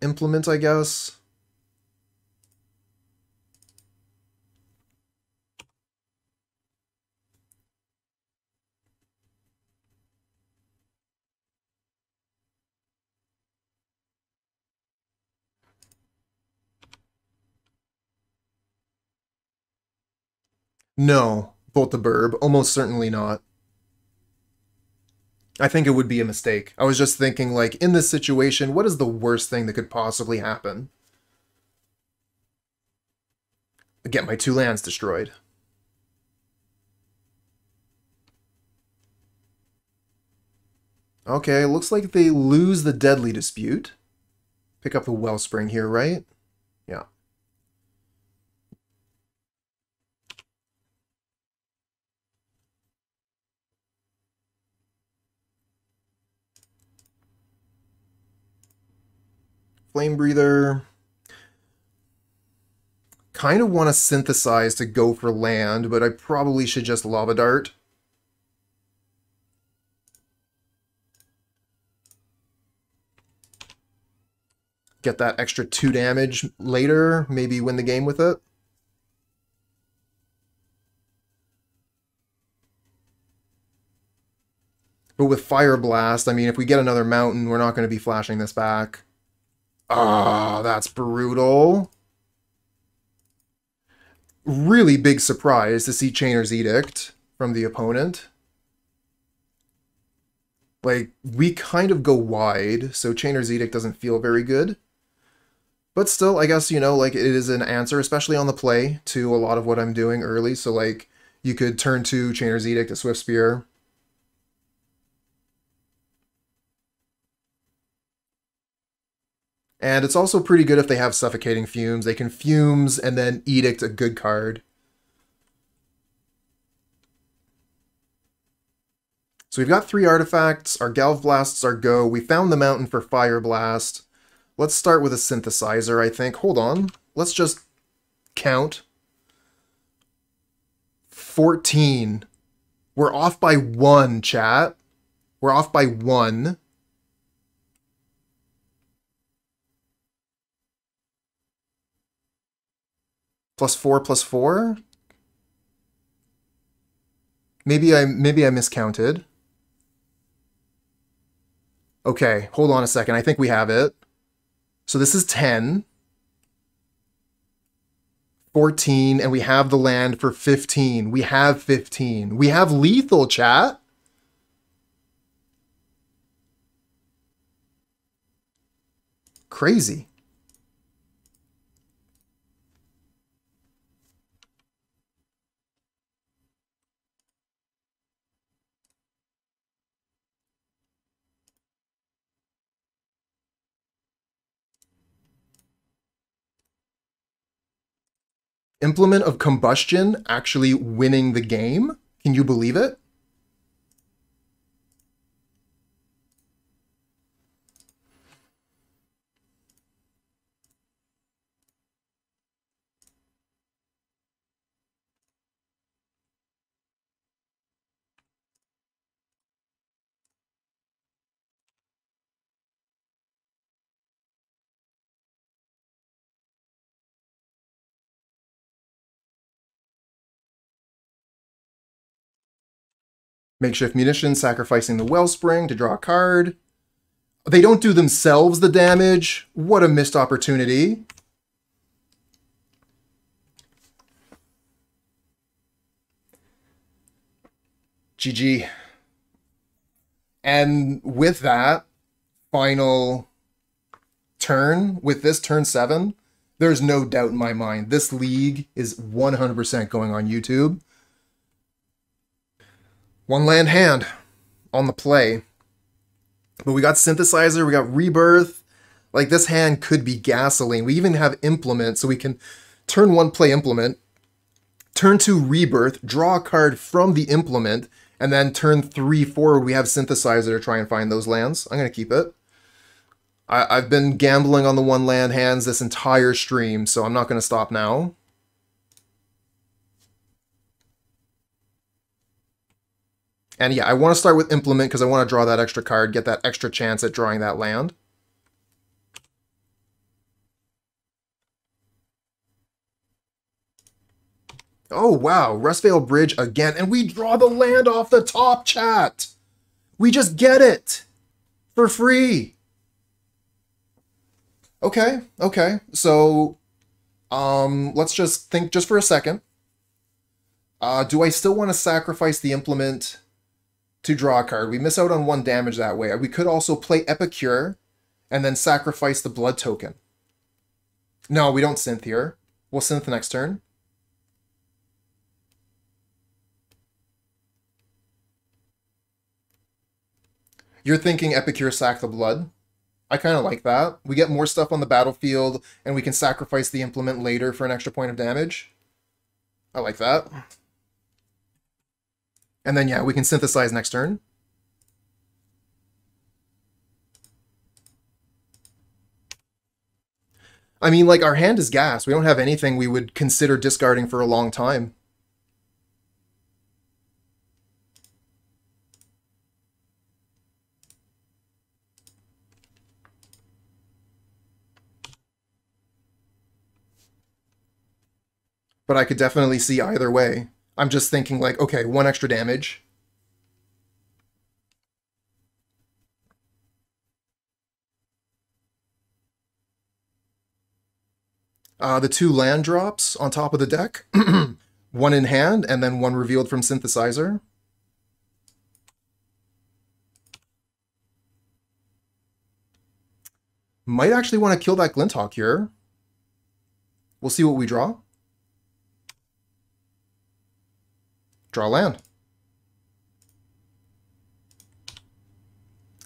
A: Implement, I guess. No, Bolt the Burb. Almost certainly not. I think it would be a mistake. I was just thinking, like, in this situation, what is the worst thing that could possibly happen? Get my 2 lands destroyed. Okay, looks like they lose the Deadly Dispute. Pick up the Wellspring here, right? Yeah. Flamebreather. Kind of want to synthesize to go for land, but I probably should just Lava Dart. Get that extra 2 damage later, maybe win the game with it. But with Fireblast, I mean, if we get another mountain, we're not going to be flashing this back. Ah, that's brutal. Really big surprise to see Chainer's Edict from the opponent. Like, we kind of go wide, so Chainer's Edict doesn't feel very good. But still, I guess, you know, like, it is an answer, especially on the play, to a lot of what I'm doing early. So, like, you could turn to Chainer's Edict at Swiftspear. And it's also pretty good if they have Suffocating Fumes. They can Fumes and then Edict a good card. So we've got 3 artifacts. Our Galv Blasts are go. We found the mountain for Fireblast. Let's start with a Synthesizer, I think. Hold on. Let's just count. 14. We're off by 1, chat. We're off by 1. +4/+4? Maybe I miscounted. Okay, hold on a second. I think we have it. So this is 10. 14, and we have the land for 15. We have 15. We have lethal, chat. Crazy. Implement of Combustion actually winning the game? Can you believe it? Makeshift Munitions, sacrificing the Wellspring to draw a card. They don't do themselves the damage. What a missed opportunity. GG. And with that final turn, with this turn 7, there's no doubt in my mind. This league is 100% going on YouTube. 1 land hand. on the play. But we got Synthesizer, we got Rebirth. Like, this hand could be gasoline. We even have Implement, so we can turn 1 play Implement, turn 2 Rebirth, draw a card from the Implement, and then turn 3 forward we have Synthesizer to try and find those lands. I'm going to keep it. I've been gambling on the 1 land hands this entire stream, so I'm not going to stop now. And yeah, I want to start with Implement because I want to draw that extra card, get that extra chance at drawing that land. Oh wow, Rustvale Bridge again, and we draw the land off the top, chat! We just get it! For free! Okay, so, let's just think just for a second. Do I still want to sacrifice the Implement to draw a card? We miss out on 1 damage that way. We could also play Epicure and then sacrifice the blood token. No, we don't synth here. We'll synth next turn. You're thinking Epicure sack the blood? I kind of like that. We get more stuff on the battlefield, and we can sacrifice the Implement later for an extra point of damage. I like that. And then, yeah, we can synthesize next turn. I mean, like, our hand is gas. We don't have anything we would consider discarding for a long time. But I could definitely see either way. I'm just thinking like, okay, 1 extra damage. The 2 land drops on top of the deck. 1 in hand, and then 1 revealed from Synthesizer. Might actually want to kill that Glinthawk here. We'll see what we draw. Draw land.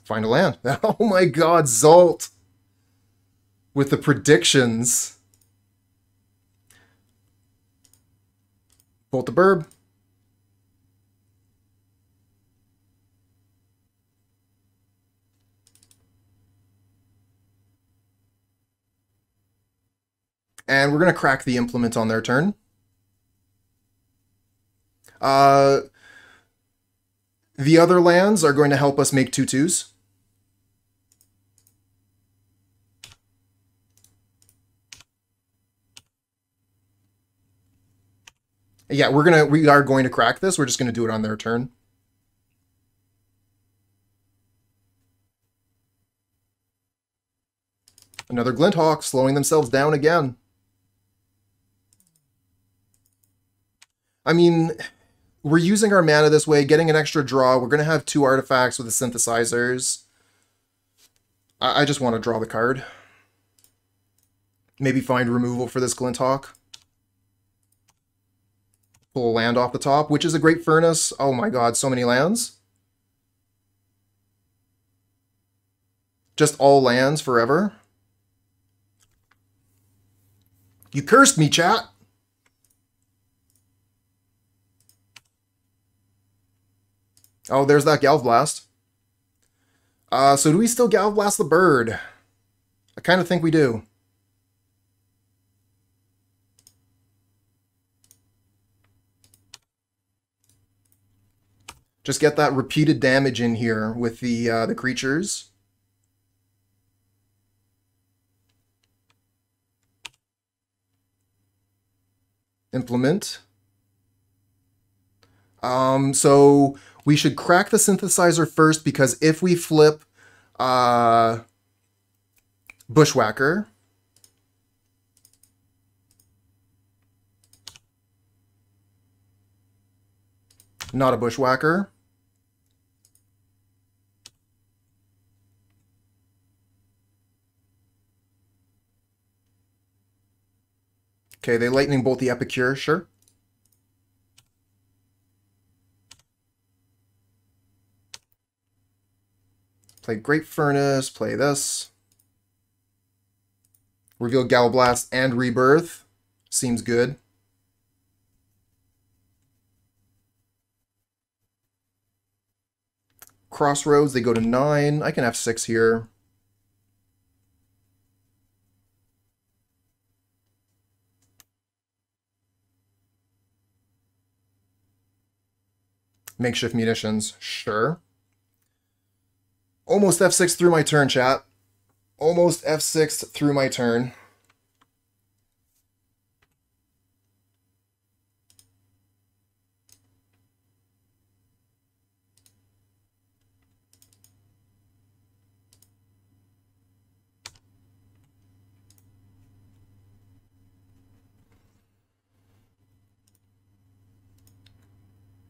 A: Find a land. Oh my god, Zolt! With the predictions. Bolt the Burb. And we're going to crack the Implement on their turn. The other lands are going to help us make 2/2s. Yeah, we are going to crack this. We're just going to do it on their turn. Another Glinthawk slowing themselves down again. I mean, we're using our mana this way, getting an extra draw. We're going to have 2 artifacts with the Synthesizers. I just want to draw the card. Maybe find removal for this Glinthawk. Pull a land off the top, which is a Great Furnace. Oh my god, so many lands. Just all lands forever. You cursed me, chat! Oh, there's that Galvblast. So do we still Galvblast the bird? I kind of think we do. Just get that repeated damage in here with the creatures. Implement. So we should crack the Synthesizer first, because if we flip Bushwhacker, not a Bushwhacker. Okay, they Lightning Bolt the Epicure, sure. Play Great Furnace, play this. Reveal Galvblast and Rebirth. Seems good. Crossroads, they go to 9. I can have 6 here. Makeshift munitions, sure. Almost F6 through my turn, chat. Almost F6 through my turn.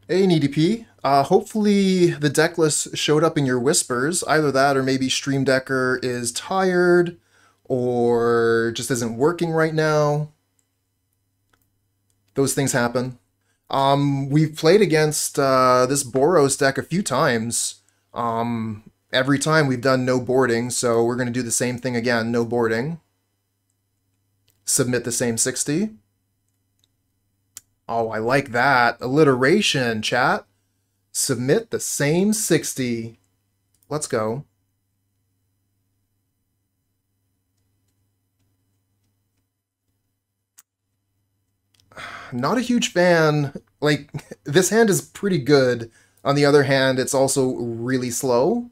A: Hey, NeedyP. Hopefully the deck list showed up in your whispers. Either that or maybe Stream Decker is tired or just isn't working right now. Those things happen. We've played against this Boros deck a few times. Every time we've done no boarding, so we're going to do the same thing again, no boarding. Submit the same 60. Oh, I like that. Alliteration, chat. Submit the same 60. Let's go. Not a huge fan. Like, this hand is pretty good. On the other hand, it's also really slow.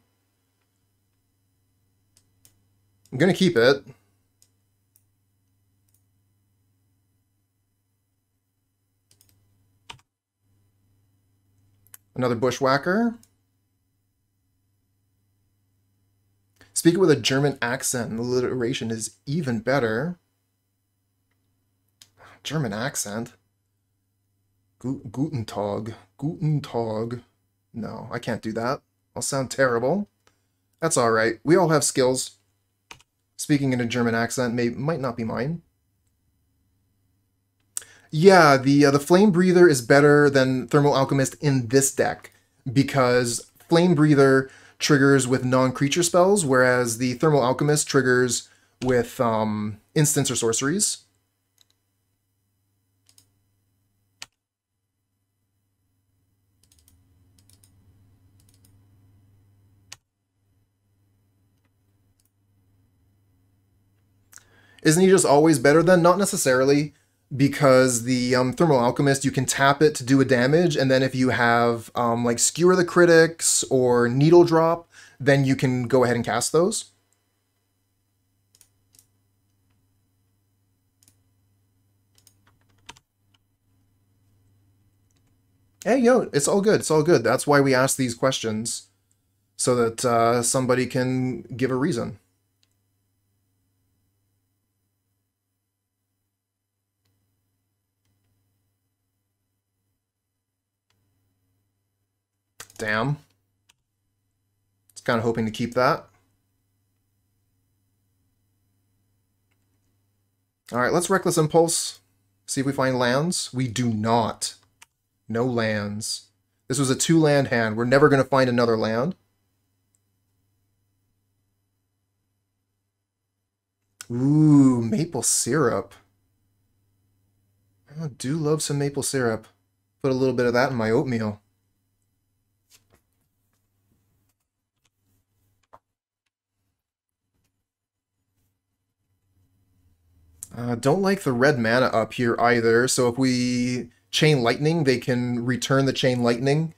A: I'm gonna keep it. Another Bushwhacker. Speak it with a German accent, and the alliteration is even better. German accent? Guten Tag. Guten Tag. No, I can't do that. I'll sound terrible. That's alright. We all have skills. Speaking in a German accent might not be mine. Yeah, the Flamebreather is better than Thermal Alchemist in this deck, because Flamebreather triggers with non-creature spells, whereas the Thermal Alchemist triggers with instants or sorceries. Isn't he just always better than? Not necessarily, because the Thermal Alchemist, you can tap it to do a damage, and then if you have like Skewer the Critics or Needle Drop, then you can go ahead and cast those. Hey, yo, it's all good. It's all good. That's why we ask these questions, so that somebody can give a reason. Damn. It's kind of hoping to keep that. Alright, let's Reckless Impulse. See if we find lands. We do not. No lands. This was a 2-land hand. We're never going to find another land. Ooh, maple syrup. I do love some maple syrup. Put a little bit of that in my oatmeal. Don't like the red mana up here either, so if we Chain Lightning, they can return the Chain Lightning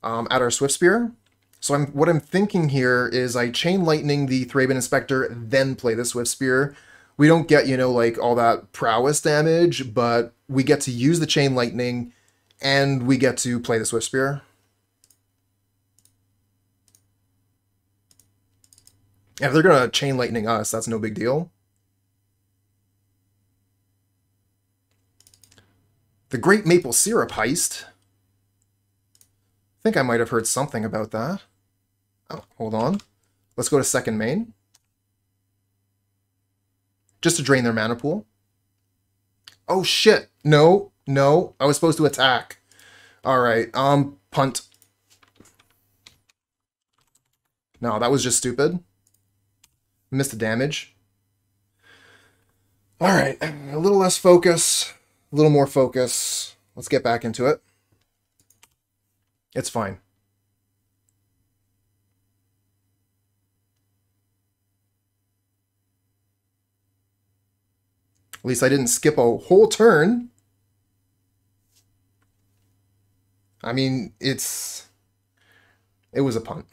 A: at our Swiftspear. So what I'm thinking here is I Chain Lightning the Thraben Inspector, then play the Swiftspear. We don't get, you know, like all that prowess damage, but we get to use the Chain Lightning, and we get to play the Swiftspear. And if they're going to Chain Lightning us, that's no big deal. The Great Maple Syrup Heist. I think I might have heard something about that. Oh, hold on. Let's go to second main. Just to drain their mana pool. Oh shit! No, no, I was supposed to attack. Alright, punt. No, that was just stupid. Missed the damage. Alright, a little less focus, a little more focus. Let's get back into it. It's fine. At least I didn't skip a whole turn. I mean, it was a punt.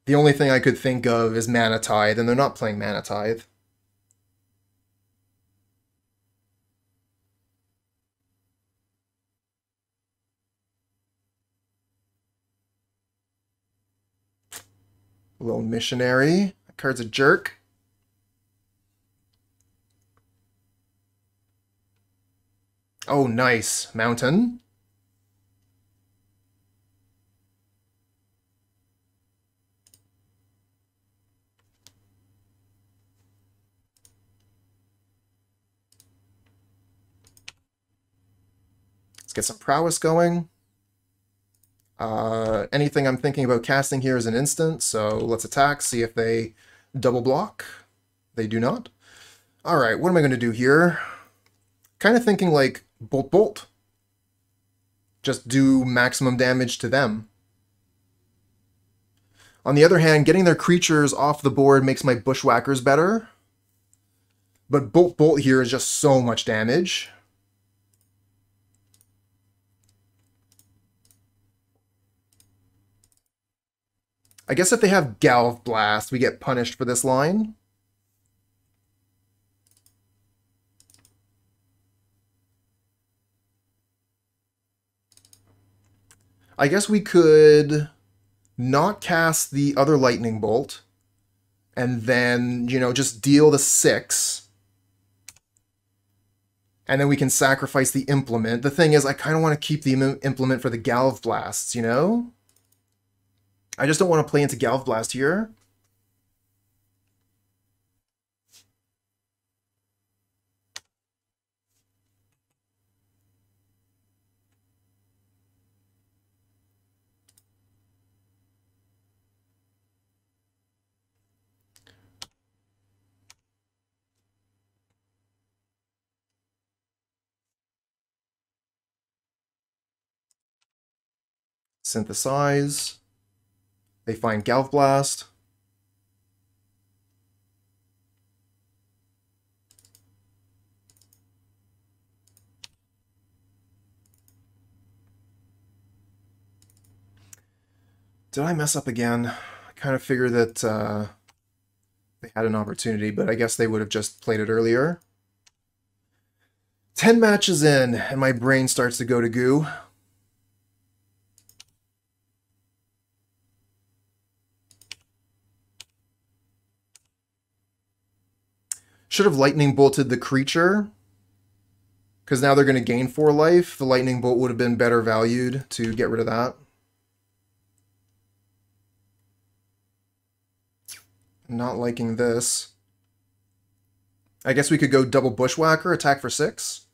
A: The only thing I could think of is Mana Tithe, and they're not playing Mana Tithe. A little missionary. That card's a jerk. Oh, nice. Mountain. Let's get some prowess going. Anything I'm thinking about casting here is an instant, so let's attack, see if they double block. They do not. Alright, what am I going to do here? Kind of thinking like Bolt Bolt. Just do maximum damage to them. On the other hand, getting their creatures off the board makes my Bushwhackers better. But Bolt Bolt here is just so much damage. I guess if they have Galv Blast, we get punished for this line. I guess we could not cast the other Lightning Bolt, and then, you know, just deal the 6. And then we can sacrifice the Implement. The thing is, I kind of want to keep the Implement for the Galv Blasts, you know? I just don't want to play into Galv Blast here. Synthesize. They find Galv Blast. Did I mess up again? I kind of figured that they had an opportunity, but I guess they would have just played it earlier. 10 matches in, and my brain starts to go to goo. Should have Lightning Bolted the creature, because now they're going to gain 4 life. The Lightning Bolt would have been better valued to get rid of that. Not liking this. I guess we could go double Bushwhacker, attack for 6.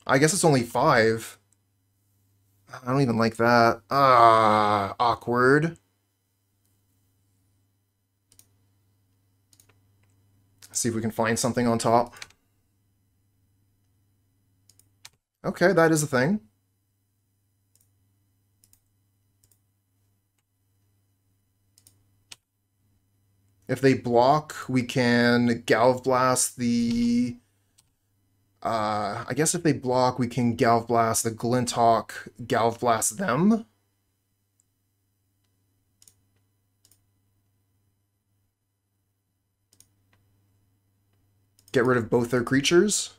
A: I guess it's only 5. I don't even like that. Ah, awkward. See if we can find something on top. Okay, that is a thing. If they block, we can Galv Blast the... I guess if they block, we can Galv Blast the Glinthawk, Galv Blast them. Get rid of both their creatures.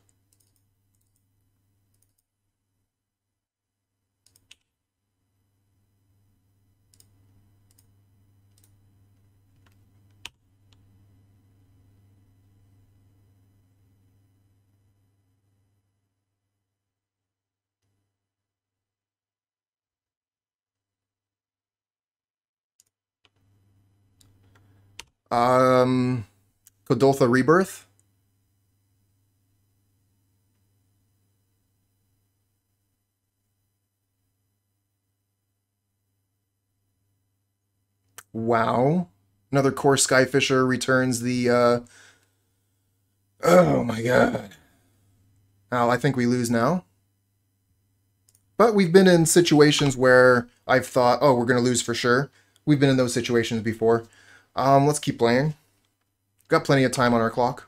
A: Kuldotha Rebirth. Wow. Another Core Skyfisher returns the, oh my god. Well, I think we lose now. But we've been in situations where I've thought, oh, we're going to lose for sure. We've been in those situations before. Let's keep playing. Got plenty of time on our clock.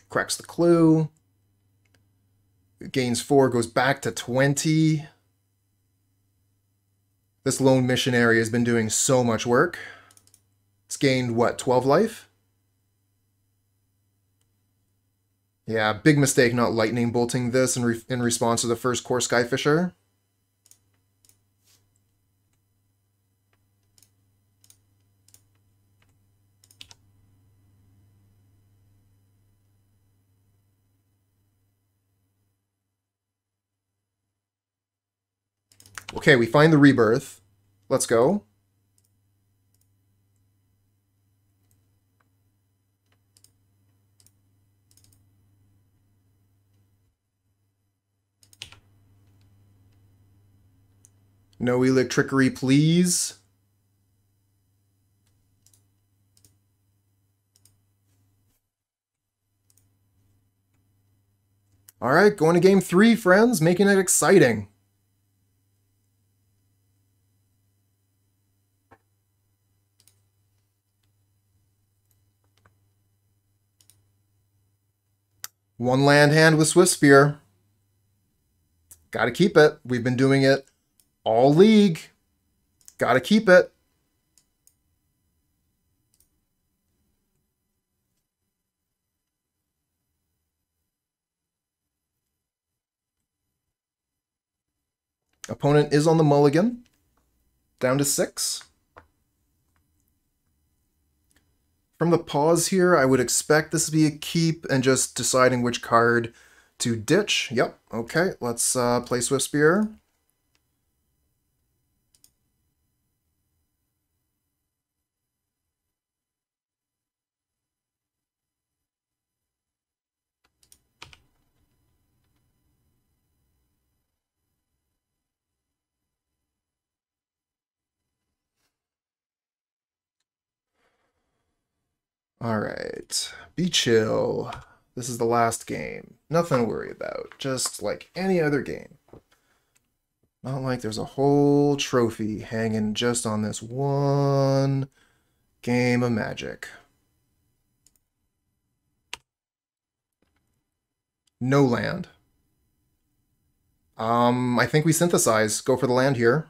A: Cracks the clue. Gains 4, goes back to 20. This lone missionary has been doing so much work. It's gained, what, 12 life? Yeah, big mistake not lightning bolting this in response to the first Core Skyfisher. Okay, we find the Rebirth. Let's go. No Electrickery, please. Alright, going to game 3, friends. Making it exciting. One land hand with Swiftspear. Gotta keep it. We've been doing it all league. Gotta keep it. Opponent is on the mulligan. Down to 6. From the pause here, I would expect this to be a keep and just deciding which card to ditch. Yep, okay, let's play Swiftspear. Alright, be chill. This is the last game. Nothing to worry about. Just like any other game. Not like there's a whole trophy hanging just on this one game of Magic. No land. I think we synthesize. Go for the land here.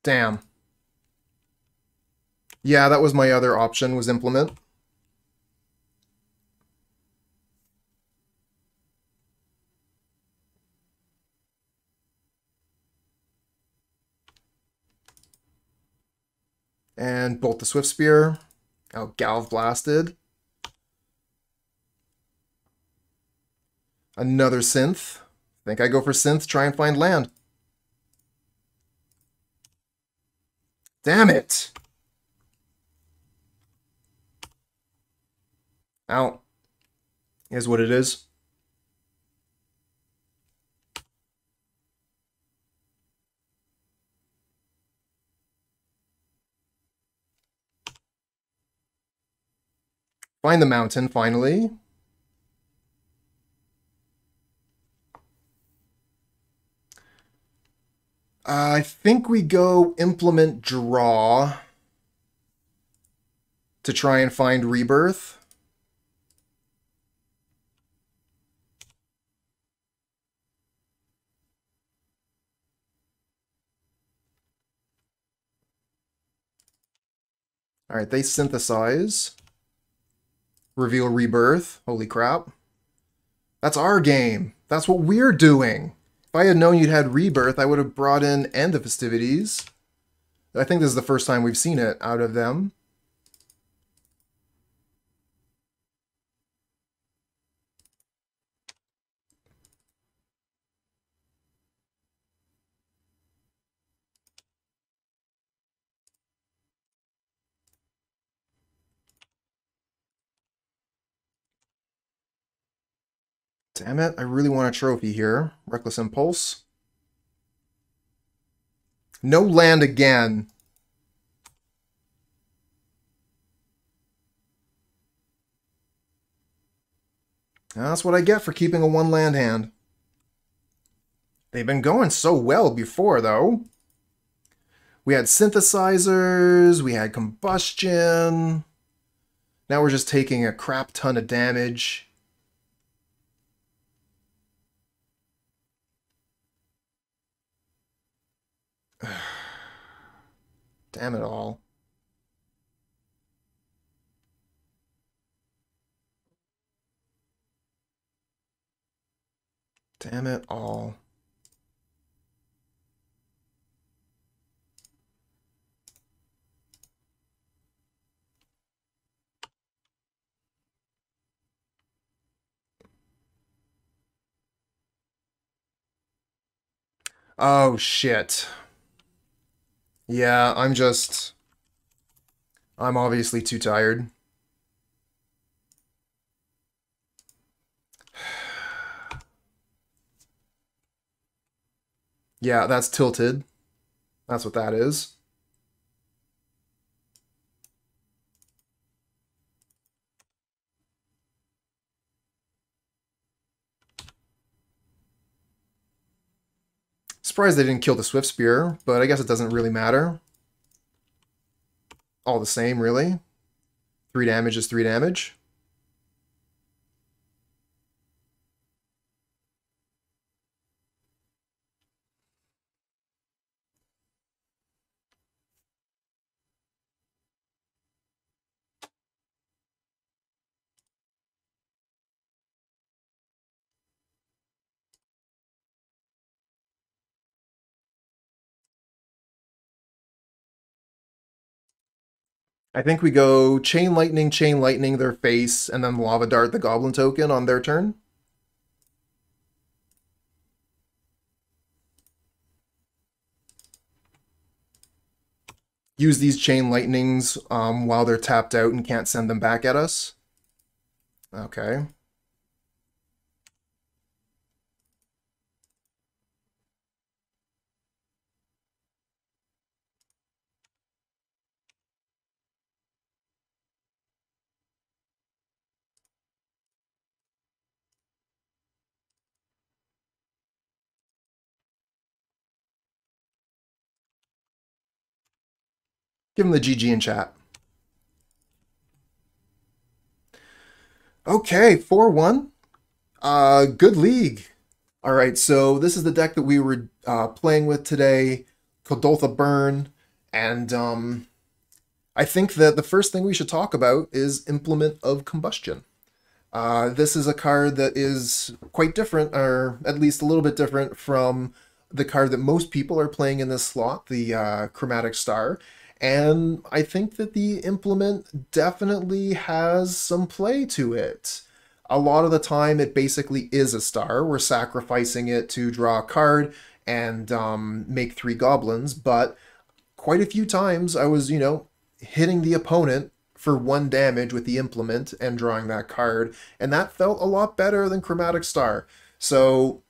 A: Damn. Yeah, that was my other option, was Implement. And bolt the Swiftspear. Oh, Galv blasted. Another synth. Think I go for synth, try and find land. Damn it! Out. Is what it is. Find the mountain, finally. I think we go Implement Draw to try and find Rebirth. Alright, they synthesize. Reveal Rebirth. Holy crap. That's our game. That's what we're doing. If I had known you'd had Rebirth, I would have brought in End the Festivities. I think this is the first time we've seen it out of them. Damn it, I really want a trophy here. Reckless Impulse. No land again. That's what I get for keeping a one land hand. They've been going so well before, though. We had synthesizers, we had combustion. Now we're just taking a crap ton of damage. Damn it all. Damn it all. Oh, shit. Yeah, I'm obviously too tired. Yeah, that's tilted. That's what that is. Surprised they didn't kill the Swiftspear, but I guess it doesn't really matter. All the same, really. 3 damage is 3 damage. I think we go Chain Lightning their face, and then Lava Dart the Goblin token on their turn. Use these Chain Lightnings while they're tapped out and can't send them back at us. Okay. Give him the GG in chat. Okay, 4-1. Good league. All right, so this is the deck that we were playing with today, Kuldotha Burn, and I think that the first thing we should talk about is Implement of Combustion. This is a card that is quite different, or at least a little bit different from the card that most people are playing in this slot, the Chromatic Star. And I think that the Implement definitely has some play to it. A lot of the time, it basically is a star. We're sacrificing it to draw a card and make 3 goblins, but quite a few times I was, hitting the opponent for 1 damage with the Implement and drawing that card, and that felt a lot better than Chromatic Star. So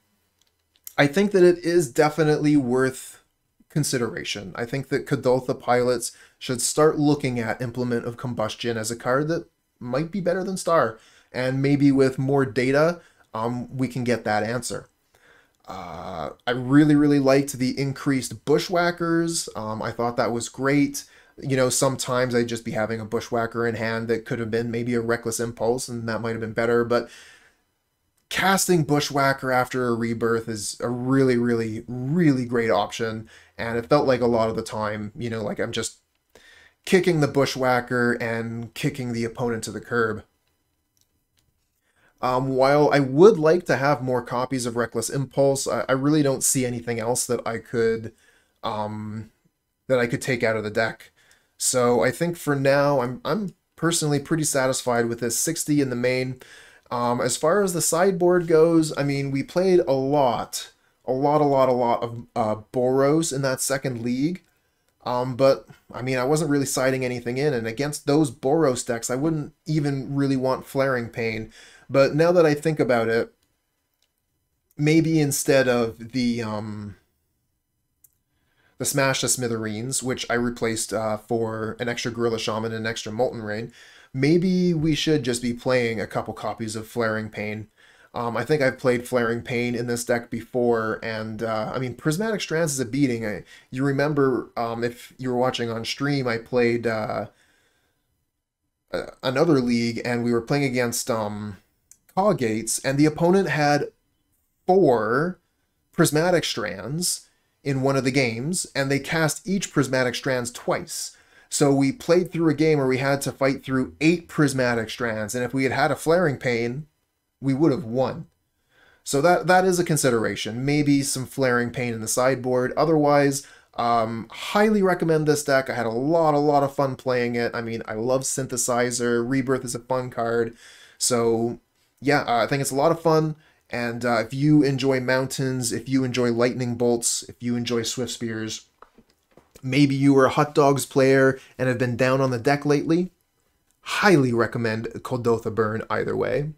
A: I think that it is definitely worth consideration. I think that Kuldotha pilots should start looking at Implement of Combustion as a card that might be better than Star, and maybe with more data, we can get that answer. I really liked the increased Bushwhackers. I thought that was great. Sometimes I'd just be having a Bushwhacker in hand that could have been maybe a Reckless Impulse, and that might have been better, but casting Bushwhacker after a rebirth is a really great option, and it felt like a lot of the time, like I'm just kicking the Bushwhacker and kicking the opponent to the curb. While I would like to have more copies of Reckless Impulse, I really don't see anything else that I could take out of the deck. So I think for now, I'm personally pretty satisfied with this 60 in the main. As far as the sideboard goes, I mean, we played a lot of Boros in that second league. But, I mean, I wasn't really siding anything in, and against those Boros decks, I wouldn't even really want Flaring Pain. But now that I think about it, maybe instead of the Smash to Smithereens, which I replaced for an extra Gorilla Shaman and an extra Molten Rain, maybe we should just be playing a couple copies of Flaring Pain. I think I've played Flaring Pain in this deck before, and I mean, Prismatic Strands is a beating. You remember, if you were watching on stream, I played another league, and we were playing against Cawgates, and the opponent had 4 Prismatic Strands in one of the games, and they cast each Prismatic Strands twice. So we played through a game where we had to fight through 8 Prismatic Strands, and if we had had a Flaring Pain, we would have won. So that is a consideration. Maybe some Flaring Pain in the sideboard. Otherwise, highly recommend this deck. I had a lot of fun playing it. I mean, I love Synthesizer. Rebirth is a fun card. So yeah, I think it's a lot of fun. And if you enjoy mountains, if you enjoy lightning bolts, if you enjoy swift spears, maybe you were a Hot Dogs player and have been down on the deck lately, highly recommend Kuldotha Burn either way.